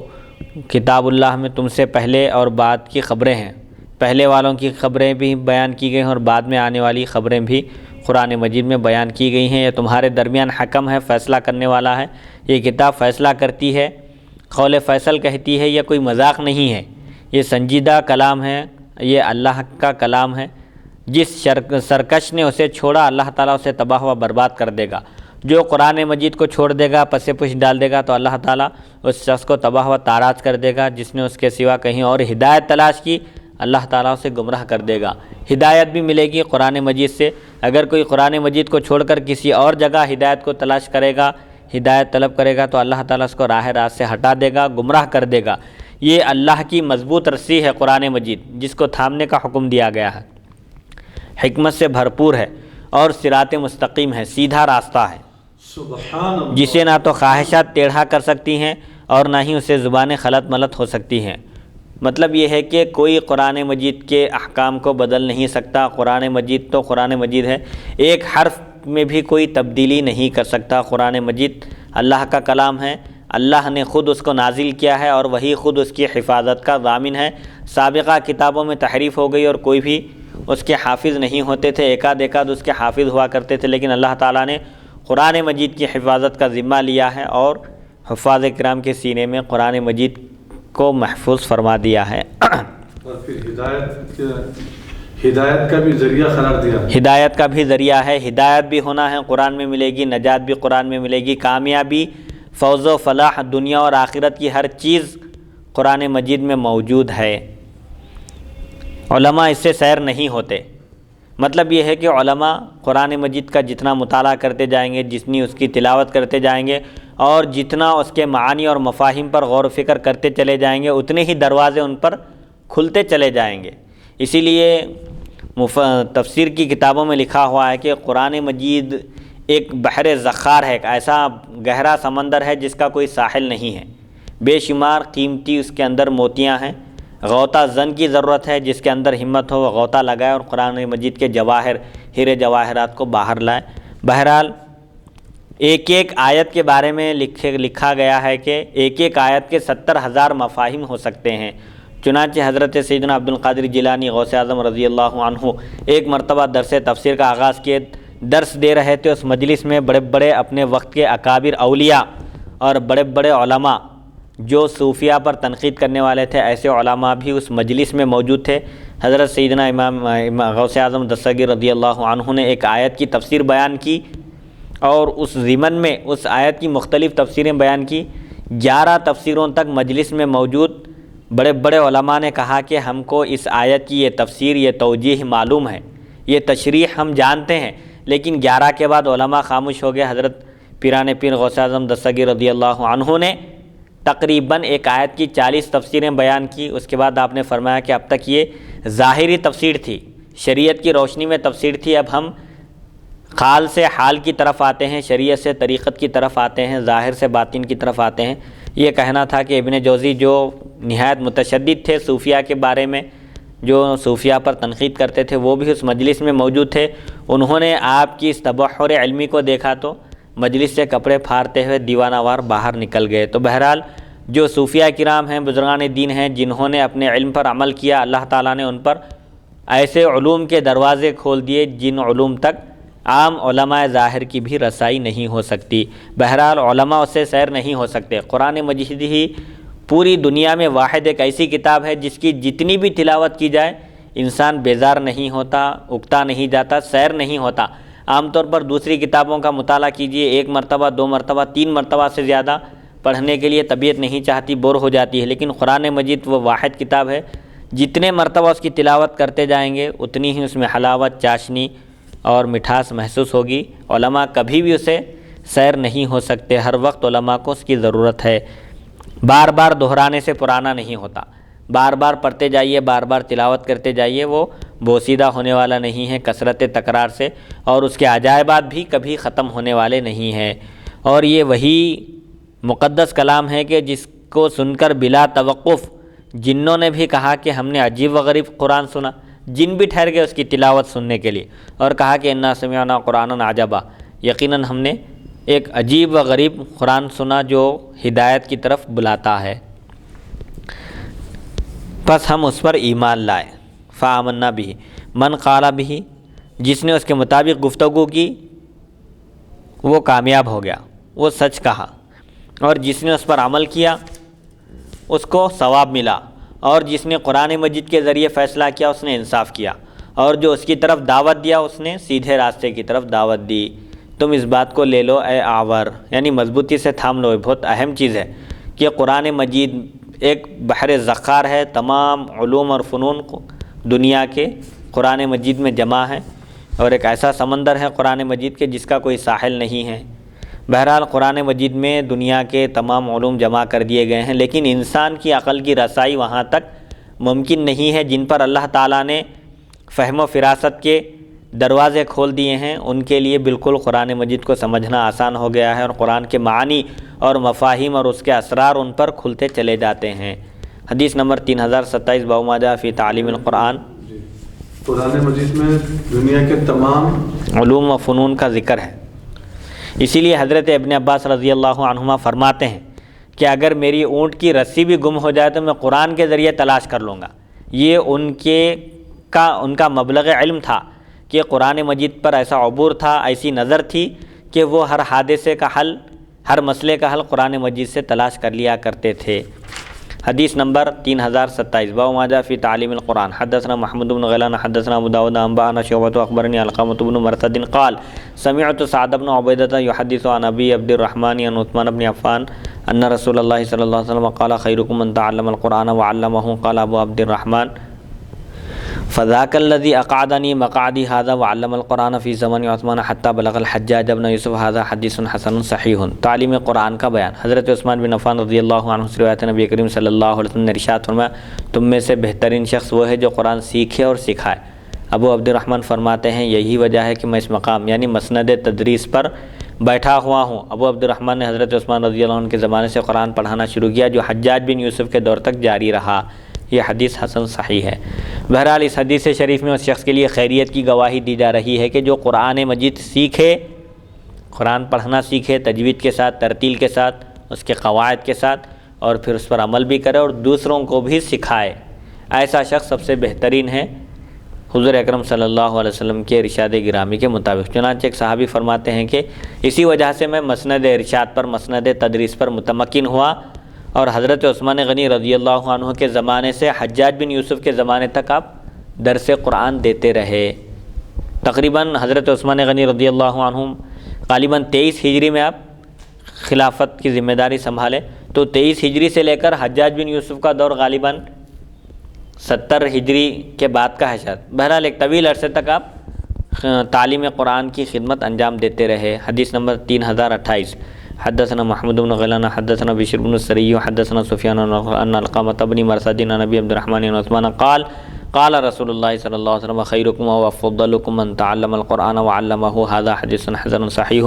کتاب اللہ میں تم سے پہلے اور بعد کی خبریں ہیں، پہلے والوں کی خبریں بھی بیان کی گئی ہیں اور بعد میں آنے والی خبریں بھی قرآن مجید میں بیان کی گئی ہیں۔ یہ تمہارے درمیان حکم ہے، فیصلہ کرنے والا ہے، یہ کتاب فیصلہ کرتی ہے، قول فیصل کہتی ہے، یہ کوئی مذاق نہیں ہے، یہ سنجیدہ کلام ہے، یہ اللہ کا کلام ہے۔ جس سرکش نے اسے چھوڑا اللہ تعالیٰ اسے تباہ و برباد کر دے گا، جو قرآن مجید کو چھوڑ دے گا، پس پش ڈال دے گا تو اللہ تعالیٰ اس شخص کو تباہ و تاراج کر دے گا۔ جس نے اس کے سوا کہیں اور ہدایت تلاش کی اللہ تعالیٰ اسے گمراہ کر دے گا۔ ہدایت بھی ملے گی قرآن مجید سے۔ اگر کوئی قرآن مجید کو چھوڑ کر کسی اور جگہ ہدایت کو تلاش کرے گا، ہدایت طلب کرے گا تو اللہ تعالیٰ اس کو راہ راست سے ہٹا دے گا، گمراہ کر دے گا۔ یہ اللہ کی مضبوط رسی ہے قرآن مجید، جس کو تھامنے کا حکم دیا گیا ہے، حکمت سے بھرپور ہے اور صراط مستقیم ہے، سیدھا راستہ ہے۔ سبحان اللہ. جسے نہ تو خواہشات ٹیڑھا کر سکتی ہیں اور نہ ہی اسے زبانیں خلط ملط ہو سکتی ہیں. مطلب یہ ہے کہ کوئی قرآن مجید کے احکام کو بدل نہیں سکتا. قرآن مجید تو قرآن مجید ہے، ایک حرف میں بھی کوئی تبدیلی نہیں کر سکتا. قرآن مجید اللہ کا کلام ہے، اللہ نے خود اس کو نازل کیا ہے اور وہی خود اس کی حفاظت کا ضامن ہے. سابقہ کتابوں میں تحریف ہو گئی اور کوئی بھی اس کے حافظ نہیں ہوتے تھے، ایکاد اس کے حافظ ہوا کرتے تھے، لیکن اللہ تعالیٰ نے قرآن مجید کی حفاظت کا ذمہ لیا ہے اور حفاظ کرام کے سینے میں قرآن مجید کو محفوظ فرما دیا ہے. اور پھر ہدایت کا بھی ذریعہ قرار دیا. ہدایت کا بھی ذریعہ ہے، ہدایت بھی ہونا ہے قرآن میں ملے گی، نجات بھی قرآن میں ملے گی، کامیابی، فوز و فلاح دنیا اور آخرت کی ہر چیز قرآن مجید میں موجود ہے. علماء اس سے سیر نہیں ہوتے. مطلب یہ ہے کہ علماء قرآن مجید کا جتنا مطالعہ کرتے جائیں گے، جتنی اس کی تلاوت کرتے جائیں گے اور جتنا اس کے معانی اور مفاہیم پر غور و فکر کرتے چلے جائیں گے، اتنے ہی دروازے ان پر کھلتے چلے جائیں گے. اسی لیے تفسیر کی کتابوں میں لکھا ہوا ہے کہ قرآن مجید ایک بحر ذخار ہے، ایک ایسا گہرا سمندر ہے جس کا کوئی ساحل نہیں ہے. بے شمار قیمتی اس کے اندر موتیاں ہیں. غوطہ زن کی ضرورت ہے، جس کے اندر ہمت ہو وہ غوطہ لگائے اور قرآن مجید کے جواہر، ہیرے جواہرات کو باہر لائے. بہرحال ایک ایک آیت کے بارے میں لکھا گیا ہے کہ ایک ایک آیت کے 70,000 مفاہیم ہو سکتے ہیں. چنانچہ حضرت سیدنا عبد القادر جیلانی غوث اعظم رضی اللہ عنہ ایک مرتبہ درس تفسیر کا آغاز کیے، درس دے رہے تھے. اس مجلس میں بڑے بڑے اپنے وقت کے اکابر اولیاء اور بڑے بڑے علماء جو صوفیہ پر تنقید کرنے والے تھے، ایسے علماء بھی اس مجلس میں موجود تھے. حضرت سیدنا امام غوث اعظم دستگیر رضی اللہ عنہ نے ایک آیت کی تفسیر بیان کی اور اس ضمن میں اس آیت کی مختلف تفسیریں بیان کی. 11 تفسیروں تک مجلس میں موجود بڑے بڑے علماء نے کہا کہ ہم کو اس آیت کی یہ تفسیر، یہ توجیہ معلوم ہے، یہ تشریح ہم جانتے ہیں. لیکن 11 کے بعد علماء خاموش ہو گئے. حضرت پیران پیر غوث اعظم دستگیر رضی اللہ عنہ نے تقریباً ایک آیت کی 40 تفسیریں بیان کی. اس کے بعد آپ نے فرمایا کہ اب تک یہ ظاہری تفسیر تھی، شریعت کی روشنی میں تفسیر تھی، اب ہم قال سے حال کی طرف آتے ہیں، شریعت سے طریقت کی طرف آتے ہیں، ظاہر سے باطن کی طرف آتے ہیں. یہ کہنا تھا کہ ابن جوزی جو نہایت متشدد تھے صوفیہ کے بارے میں، جو صوفیہ پر تنقید کرتے تھے، وہ بھی اس مجلس میں موجود تھے. انہوں نے آپ کی اس تبحر علمی کو دیکھا تو مجلس سے کپڑے پھاڑتے ہوئے دیوانہ وار باہر نکل گئے. تو بہرحال جو صوفیہ کرام ہیں، بزرگان دین ہیں، جنہوں نے اپنے علم پر عمل کیا، اللہ تعالیٰ نے ان پر ایسے علوم کے دروازے کھول دیے جن علوم تک عام علماء ظاہر کی بھی رسائی نہیں ہو سکتی. بہرحال علماء اس سے سیر نہیں ہو سکتے. قرآن مجید ہی پوری دنیا میں واحد ایک ایسی کتاب ہے جس کی جتنی بھی تلاوت کی جائے انسان بیزار نہیں ہوتا، اکتا نہیں جاتا، سیر نہیں ہوتا. عام طور پر دوسری کتابوں کا مطالعہ کیجئے، 1 مرتبہ 2 مرتبہ 3 مرتبہ سے زیادہ پڑھنے کے لیے طبیعت نہیں چاہتی، بور ہو جاتی ہے. لیکن قرآن مجید وہ واحد کتاب ہے، جتنے مرتبہ اس کی تلاوت کرتے جائیں گے اتنی ہی اس میں حلاوت، چاشنی اور مٹھاس محسوس ہوگی. علماء کبھی بھی اسے سیر نہیں ہو سکتے. ہر وقت علماء کو اس کی ضرورت ہے. بار بار دہرانے سے پرانا نہیں ہوتا. بار بار پڑھتے جائیے، بار بار تلاوت کرتے جائیے، وہ بوسیدہ ہونے والا نہیں ہے کثرت تکرار سے، اور اس کے عجائبات بھی کبھی ختم ہونے والے نہیں ہیں. اور یہ وہی مقدس کلام ہے کہ جس کو سن کر بلا توقف جنوں نے بھی کہا کہ ہم نے عجیب و غریب قرآن سنا. جن بھی ٹھہر گئے اس کی تلاوت سننے کے لیے اور کہا کہ انا سمعنا قرآنا عجبا، یقیناً ہم نے ایک عجیب و غریب قرآن سنا جو ہدایت کی طرف بلاتا ہے. پس ہم اس پر ایمان لائے. فآمنا بھی من قال بھی، جس نے اس کے مطابق گفتگو کی وہ کامیاب ہو گیا، وہ سچ کہا. اور جس نے اس پر عمل کیا اس کو ثواب ملا. اور جس نے قرآن مجید کے ذریعے فیصلہ کیا اس نے انصاف کیا. اور جو اس کی طرف دعوت دیا اس نے سیدھے راستے کی طرف دعوت دی. تم اس بات کو لے لو اے آور، یعنی مضبوطی سے تھام لو. بہت اہم چیز ہے کہ قرآن مجید ایک بحر ذخار ہے، تمام علوم اور فنون دنیا کے قرآن مجید میں جمع ہے، اور ایک ایسا سمندر ہے قرآن مجید کے جس کا کوئی ساحل نہیں ہے. بہرحال قرآن مجید میں دنیا کے تمام علوم جمع کر دیے گئے ہیں، لیکن انسان کی عقل کی رسائی وہاں تک ممکن نہیں ہے جن پر اللہ تعالیٰ نے فہم و فراست کے دروازے کھول دیے ہیں، ان کے لیے بالکل قرآن مجید کو سمجھنا آسان ہو گیا ہے، اور قرآن کے معانی اور مفاہیم اور اس کے اسرار ان پر کھلتے چلے جاتے ہیں۔ حدیث نمبر 3027 باب ما جاء فی تعلیم القرآن۔ قرآن مجید میں دنیا کے تمام علوم و فنون کا ذکر ہے، اسی لیے حضرت ابن عباس رضی اللہ عنہما فرماتے ہیں کہ اگر میری اونٹ کی رسی بھی گم ہو جائے تو میں قرآن کے ذریعے تلاش کر لوں گا۔ یہ ان کا مبلغ علم تھا کہ قرآن مجید پر ایسا عبور تھا، ایسی نظر تھی کہ وہ ہر حادثے کا حل، ہر مسئلے کا حل قرآن مجید سے تلاش کر لیا کرتے تھے۔ حدیث نمبر 3027 باب ما جاء فی تعلیم القرآن۔ حدثنا محمد بن غیلان حدثنا ابو داود انبأنا شعبة اخبرني علقمة بن مرثد قال سمعت سعد بن عبیدة يحدث عن ابي عبد الرحمن عن عثمان بن عفان ان رسول الله صلی اللہ علیہ وسلم قال خيركم من تعلم القرآن وعلمه قال ابو عبد الرحمن فذاك الذي اقعدني مقعدي هذا وعلم القرآن في زمن عثمان حتى بلغ الحجاج بن یوسف هذا حدیث حسن صحیح۔ تعلیم قرآن کا بیان۔ حضرت عثمان بن عفان رضی اللہ عنہ سے روایت نبی کریم صلی اللہ علیہ وسلم نے ارشاد فرمایا تم میں سے بہترین شخص وہ ہے جو قرآن سیکھے اور سکھائے۔ ابو عبد الرحمن فرماتے ہیں یہی وجہ ہے کہ میں اس مقام یعنی مسند تدریس پر بیٹھا ہوا ہوں۔ ابو عبد الرحمن نے حضرت عثمان رضی اللہ عنہ کے زمانے سے قرآن پڑھانا شروع کیا جو حجاج بن یوسف کے دور تک جاری رہا۔ یہ حدیث حسن صحیح ہے۔ بہرحال اس حدیث شریف میں اس شخص کے لیے خیریت کی گواہی دی جا رہی ہے کہ جو قرآن مجید سیکھے، قرآن پڑھنا سیکھے تجوید کے ساتھ، ترتیل کے ساتھ، اس کے قواعد کے ساتھ، اور پھر اس پر عمل بھی کرے اور دوسروں کو بھی سکھائے، ایسا شخص سب سے بہترین ہے حضور اکرم صلی اللہ علیہ وسلم کے ارشاد گرامی کے مطابق۔ چنانچہ ایک صحابی فرماتے ہیں کہ اسی وجہ سے میں مسند ارشاد پر، مسند تدریس پر متمکن ہوا، اور حضرت عثمان غنی رضی اللہ عنہ کے زمانے سے حجاج بن یوسف کے زمانے تک آپ درس قرآن دیتے رہے۔ تقریباً حضرت عثمان غنی رضی اللہ عنہ غالباً 23 ہجری میں آپ خلافت کی ذمہ داری سنبھالے، تو 23 ہجری سے لے کر حجاج بن یوسف کا دور غالباً 70 ہجری کے بعد کا ہے شاید۔ بہرحال ایک طویل عرصے تک آپ تعلیم قرآن کی خدمت انجام دیتے رہے۔ حدیث نمبر 3028 حدثنا محمد بن غیلان حدثنا بشر بن السری حدثنا سفیان ان علقمة بن مرثد عن ابي عبد الرحمن عن عثمان قال قال رسول الله صلی اللہ علیہ وسلم خيركم وافضلكم من تعلم القرآن وعلمه هذا حديث حسن صحيح۔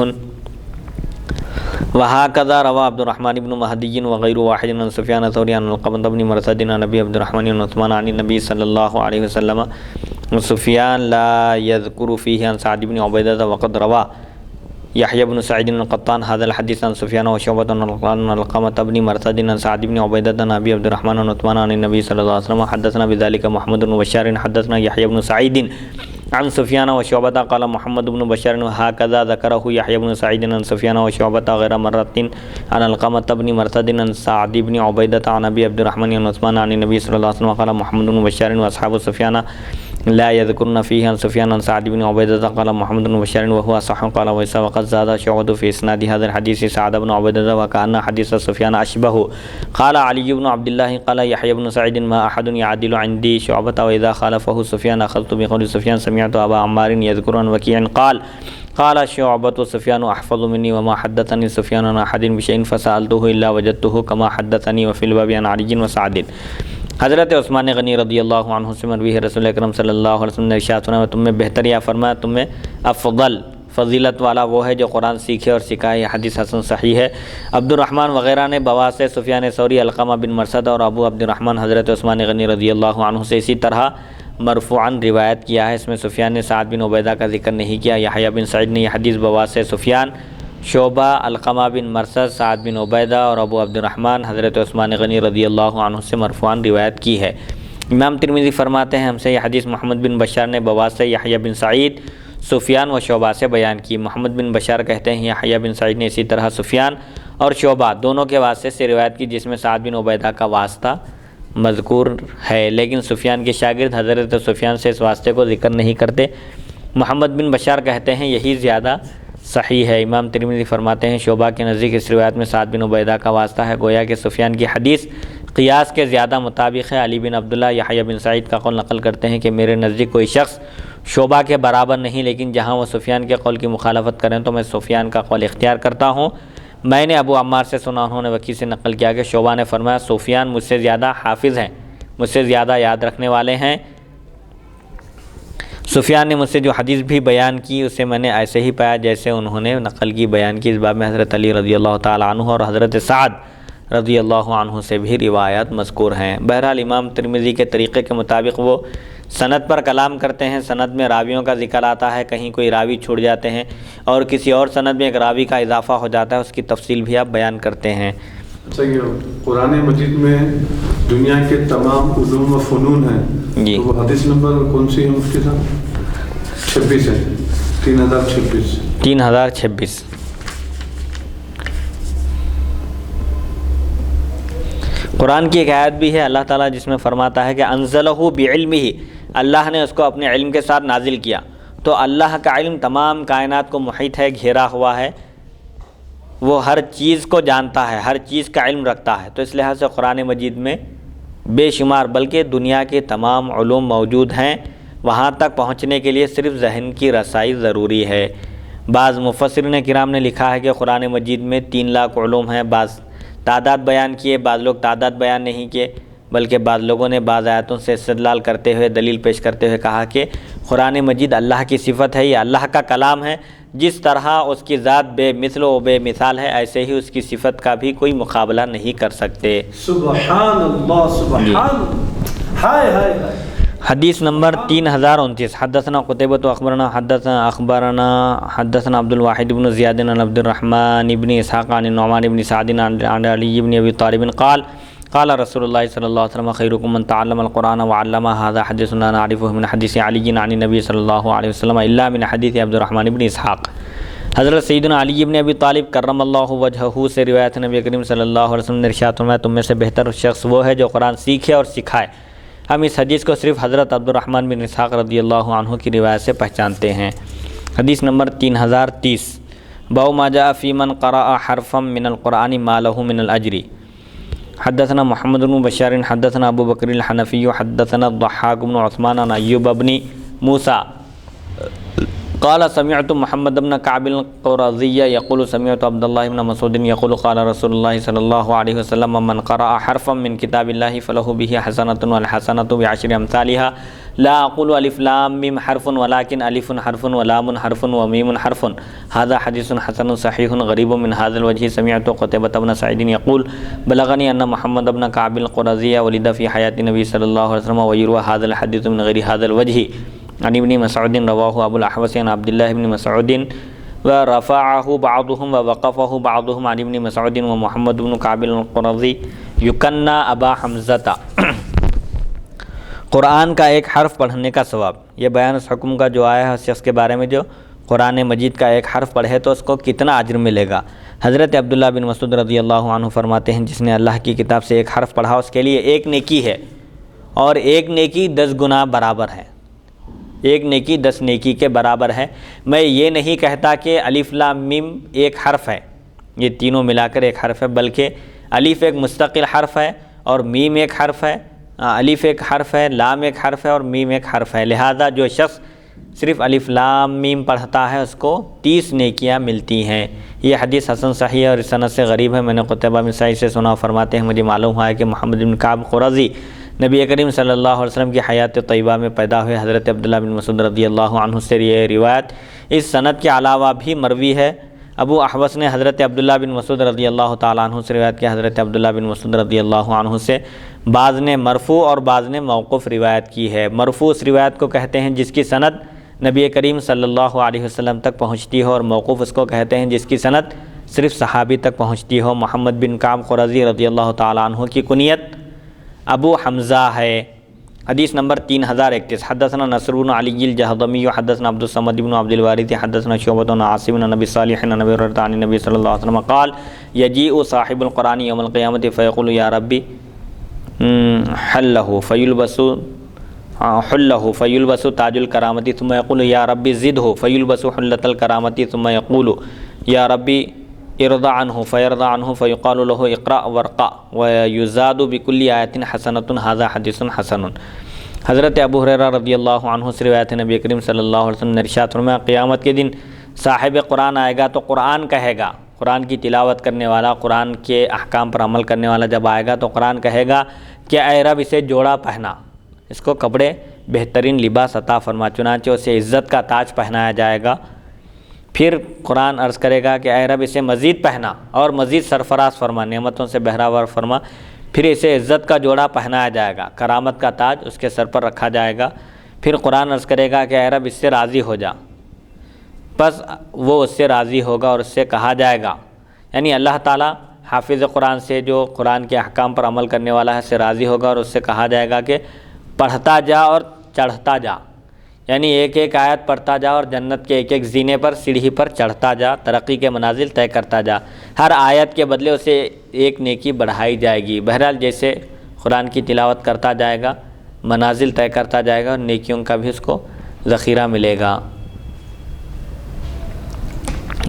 وهكذا روى عبد الرحمن بن مهدي وغير واحد عن سفيان الثوري عن علقمة بن مرثد عن ابي عبد الرحمن عن عثمان عن النبي صلی اللہ علیہ وسلم سفيان لا يذكر فيه عن سعد بن عبيدة وقد روى يحيى بن سعيد القطان هذا الحديث عن سفيان وشعبة عن علقمة بن مرثد عن سعد بن عبيدة عن ابي عبد الرحمن عن عثمان عن النبي صلى الله عليه وسلم حدثنا بذلك محمد بن بشار حدثنا يحيى بن سعيد عن سفيان وشعبة قال محمد بن بشار وهكذا ذكره يحيى بن سعيد عن سفيان وشعبة غير مرة عن علقمة بن مرثد عن سعد بن عبيدة عن ابي عبد الرحمن عن عثمان عن النبي صلى الله عليه وسلم قال محمد بن بشار واصحاب سفيان لا يذكرن فيه عن سفيان عن سعد بن عبيدة قال محمد بن بشار وهو صح قال ويسا وقد زاد شعبة في اسناد هذا الحديث سعد بن عبيدة وكأن حديث سفيان أشبه قال علي بن عبد الله قال يحيى بن سعيد ما أحد يعدل عندي شعبة وإذا خالفه سفيان أخذت بقول سفيان سمعت أبا عمار يذكر عن وكيع قال شعبة سفيان أحفظ مني وما حدثني سفيان عن أحد بشيء فسألته إلا وجدته كما حدثني وفي الباب عن علي وسعد۔ حضرت عثمان غنی رضی اللہ عنہ سے مروی ہے رسول اکرم صلی اللہ علیہ وسلم نے ارشاد فرمایا تم میں بہتر یا فرمایا تم میں افضل فضیلت والا وہ ہے جو قرآن سیکھے اور سکھائے۔ یہ حدیث حسن صحیح ہے۔ عبد الرحمن وغیرہ نے بواسطہ سفیان ثوری، علقمہ بن مرثد اور ابو عبد الرحمن حضرت عثمان غنی رضی اللہ عنہ سے اسی طرح مرفوعاً روایت کیا ہے۔ اس میں سفیان نے سعد بن عبیدہ کا ذکر نہیں کیا۔ یحییٰ بن سعید نے یہ حدیث بواسطہ سفیان، شعبہ، علقمہ بن مرثد، سعد بن عبیدہ اور ابو عبد الرحمن حضرت عثمان غنی رضی اللہ عنہ سے مرفوعاً روایت کی ہے۔ امام ترمذی فرماتے ہیں ہم سے یہ حدیث محمد بن بشار نے بواسطہ یحییٰ بن سعید، سفیان و شعبہ سے بیان کی۔ محمد بن بشار کہتے ہیں یحییٰ بن سعید نے اسی طرح سفیان اور شعبہ دونوں کے واسطے سے روایت کی، جس میں سعد بن عبیدہ کا واسطہ مذکور ہے، لیکن سفیان کے شاگرد حضرت سفیان سے اس واسطے کو ذکر نہیں کرتے۔ محمد بن بشار کہتے ہیں یہی زیادہ صحیح ہے۔ امام ترمذی فرماتے ہیں شعبہ کے نزدیک اس روایت میں سعد بن عبیدہ کا واسطہ ہے، گویا کہ سفیان کی حدیث قیاس کے زیادہ مطابق ہے۔ علی بن عبداللہ یحییٰ بن سعید کا قول نقل کرتے ہیں کہ میرے نزدیک کوئی شخص شعبہ کے برابر نہیں، لیکن جہاں وہ سفیان کے قول کی مخالفت کریں تو میں سفیان کا قول اختیار کرتا ہوں۔ میں نے ابو عمار سے سنا، انہوں نے وکیع سے نقل کیا کہ شعبہ نے فرمایا سفیان مجھ سے زیادہ حافظ ہیں، مجھ سے زیادہ یاد رکھنے والے ہیں۔ سفیان نے مجھ سے جو حدیث بھی بیان کی اسے میں نے ایسے ہی پایا جیسے انہوں نے نقل کی بیان کی۔ اس باب میں حضرت علی رضی اللہ تعالیٰ عنہ اور حضرت سعد رضی اللہ عنہ سے بھی روایات مذکور ہیں۔ بہرحال امام ترمذی کے طریقے کے مطابق وہ سند پر کلام کرتے ہیں، سند میں راویوں کا ذکر آتا ہے، کہیں کوئی راوی چھوٹ جاتے ہیں اور کسی اور سند میں ایک راوی کا اضافہ ہو جاتا ہے، اس کی تفصیل بھی آپ بیان کرتے ہیں۔ اچھا، یہ قرآن مجید میں دنیا کے تمام علوم و فنون ہیں جی، تو وہ حدیث نمبر کون سی ہے مفتی صاحب؟ 26 ہے، 3026۔ 3026۔ قرآن کی ایک آیت بھی ہے اللہ تعالیٰ جس میں فرماتا ہے کہ انزلہ بعلمہ، اللہ نے اس کو اپنے علم کے ساتھ نازل کیا۔ تو اللہ کا علم تمام کائنات کو محیط ہے، گھیرا ہوا ہے، وہ ہر چیز کو جانتا ہے، ہر چیز کا علم رکھتا ہے۔ تو اس لحاظ سے قرآن مجید میں بے شمار بلکہ دنیا کے تمام علوم موجود ہیں، وہاں تک پہنچنے کے لیے صرف ذہن کی رسائی ضروری ہے۔ بعض مفسرین کرام نے لکھا ہے کہ قرآن مجید میں 3 لاکھ علوم ہیں، بعض تعداد بیان کیے، بعض لوگ تعداد بیان نہیں کیے، بلکہ بعض لوگوں نے بعض آیتوں سے استدلال کرتے ہوئے دلیل پیش کرتے ہوئے کہا کہ قرآن مجید اللہ کی صفت ہے، یہ اللہ کا کلام ہے، جس طرح اس کی ذات بے مثل و بے مثال ہے ایسے ہی اس کی صفت کا بھی کوئی مقابلہ نہیں کر سکتے۔ سبحان اللہ، سبحان اللہ، ہائے ہائے ہائے۔ حدیث نمبر 3029۔ حدثنا قتیبۃ اخبرنا حدثنا عبد الواحد بن زیاد عن عبد الرحمن بن اسحاق عن النعمان بن سعد عن علی بن ابی طالب قال قال رسول اللہ صلی اللہ علیہ وسلم خیرکم من تعلم القرآن وعلمہ، هذا حدیث لا نعرفه من حدیث علی عن النبی صلی اللہ علیہ وسلم الا من حدیث عبد الرحمن بن اسحاق۔ حضرت سیدنا علی بن ابی طالب کرم اللہ وجہہ سے روایت نبی کریم صلی اللہ علیہ وسلم نے ارشاد فرمایا تم میں سے بہتر شخص وہ ہے جو قرآن سیکھے اور سکھائے۔ ہم اس حدیث کو صرف حضرت عبد الرحمن بن اسحاق رضی اللہ عنہ کی روایت سے پہچانتے ہیں۔ حدیث نمبر 3030۔ باب ما جاء فی من قرأ حرفا من القرآن ما له من الاجر۔ حدثنا محمد بن بشار حدثنا ابو بکر الحنفی حدثنا الضحاک بن عثمان عن ایوب بن موسیٰ قال سمعت محمد بن كعب القرظي يقول سمعت عبد الله بن مسعود يقول قال رسول الله صلى الله عليه وسلم من قرأ حرفا من كتاب الله فله به حسنة والحسنة بعشر أمثالها لا أقول ألف لام ميم حرف ولكن ألف حرف ولام حرف وميم حرف۔ هذا حديث حسن صحيح غريب من هذا الوجه۔ سمعت قتيبة بن سعيد يقول بلغني أن محمد بن كعب القرظي ولد في حياة النبي صلى الله عليه وسلم ويروى هذا الحديث من غير هذا الوجه عن ابن مسعود رواه ابو الاحوص عن عبد الله بن مسعود ورفعه بعضهم ووقفه بعضهم عن ابن مسعود ومحمد بن كعب القرظي يكنى ابا حمزة۔ قرآن کا ایک حرف پڑھنے کا ثواب، یہ بیان اس حکم کا جو آیا ہے اس شخص کے بارے میں جو قرآن مجید کا ایک حرف پڑھے تو اس کو کتنا اجر ملے گا۔ حضرت عبداللہ بن مسعود رضی اللہ عنہ فرماتے ہیں جس نے اللہ کی کتاب سے ایک حرف پڑھا اس کے لیے ایک نیکی ہے اور ایک نیکی 10 گنا برابر ہے، ایک نیکی 10 نیکی کے برابر ہے۔ میں یہ نہیں کہتا کہ الف لام میم ایک حرف ہے، یہ تینوں ملا کر ایک حرف ہے، بلکہ الف ایک مستقل حرف ہے اور میم ایک حرف ہے، الف ایک حرف ہے، لام ایک حرف ہے اور میم ایک حرف ہے۔ لہذا جو شخص صرف الف لام میم پڑھتا ہے اس کو 30 نیکیاں ملتی ہیں۔ یہ حدیث حسن صحیح ہے اور اس سند سے غریب ہے۔ میں نے قتیبہ بن سعید سے سنا، فرماتے ہیں مجھے معلوم ہوا ہے کہ محمد بن کعب قرظی نبی کریم صلی اللہ علیہ وسلم کی حیات طیبہ میں پیدا ہوئے۔ حضرت عبداللہ بن مسعود رضی اللہ عنہ سے یہ روایت اس سند کے علاوہ بھی مروی ہے۔ ابو احوص نے حضرت عبداللہ بن مسعود رضی اللہ تعالیٰ عنہ سے روایت کیا، حضرت عبداللہ بن مسعود رضی اللہ عنہ سے بعض نے مرفوع اور بعض نے موقوف روایت کی ہے۔ مرفوع اس روایت کو کہتے ہیں جس کی سند نبی کریم صلی اللہ علیہ وسلم تک پہنچتی ہو، اور موقوف اس کو کہتے ہیں جس کی سند صرف صحابی تک پہنچتی ہو۔ محمد بن کعب قرظی رضی اللہ تعالیٰ عنہ کی کنیت ابو حمزہ ہے۔ حدیث نمبر 3031۔ حدثنا نصر بن علی الجہضمی حدثنا عبد الصمد بن عبد الوارث حدثنا شعبۃ عن عاصم عن ابی صالح عن ابی ہریرہ عن النبی صلی اللہ علیہ وسلم قال یجیء صاحب القرآن یوم القیامۃ فیقول یا ربی حلہ فیلبس تاج الکرامۃ ثم یقول یا ربی زدہ فیلبس حلۃ الکرامۃ ثم یقول یا ربی ارضى عنه فيرضى عنه فيقال له اقرأ وارقى ويزاد بكل آية حسنة هذا حديث حسن۔ حضرت ابو ہریرہ رضی اللہ عنہ سے روایت ہے نبی کریم صلی اللہ علیہ وسلم نے ارشاد فرمایا قیامت کے دن صاحب قرآن آئے گا تو قرآن کہے گا، قرآن کی تلاوت کرنے والا، قرآن کے احکام پر عمل کرنے والا جب آئے گا تو قرآن کہے گا کہ اے رب اسے جوڑا پہنا، اس کو کپڑے بہترین لباس عطا فرما، چنانچہ اسے عزت کا تاج پہنایا جائے گا۔ پھر قرآن عرض کرے گا کہ اے رب اسے مزید پہنا اور مزید سرفراز فرما، نعمتوں سے بہراور فرما۔ پھر اسے عزت کا جوڑا پہنایا جائے گا، کرامت کا تاج اس کے سر پر رکھا جائے گا۔ پھر قرآن عرض کرے گا کہ اے رب اس سے راضی ہو جا، پس وہ اس سے راضی ہوگا اور اس سے کہا جائے گا، یعنی اللہ تعالیٰ حافظ قرآن سے جو قرآن کے احکام پر عمل کرنے والا ہے اس سے راضی ہوگا اور اس سے کہا جائے گا کہ پڑھتا جا اور چڑھتا جا، یعنی ایک ایک آیت پڑھتا جا اور جنت کے ایک ایک زینے پر سیڑھی پر چڑھتا جا، ترقی کے منازل طے کرتا جا، ہر آیت کے بدلے اسے ایک نیکی بڑھائی جائے گی۔ بہرحال جیسے قرآن کی تلاوت کرتا جائے گا منازل طے کرتا جائے گا اور نیکیوں کا بھی اس کو ذخیرہ ملے گا۔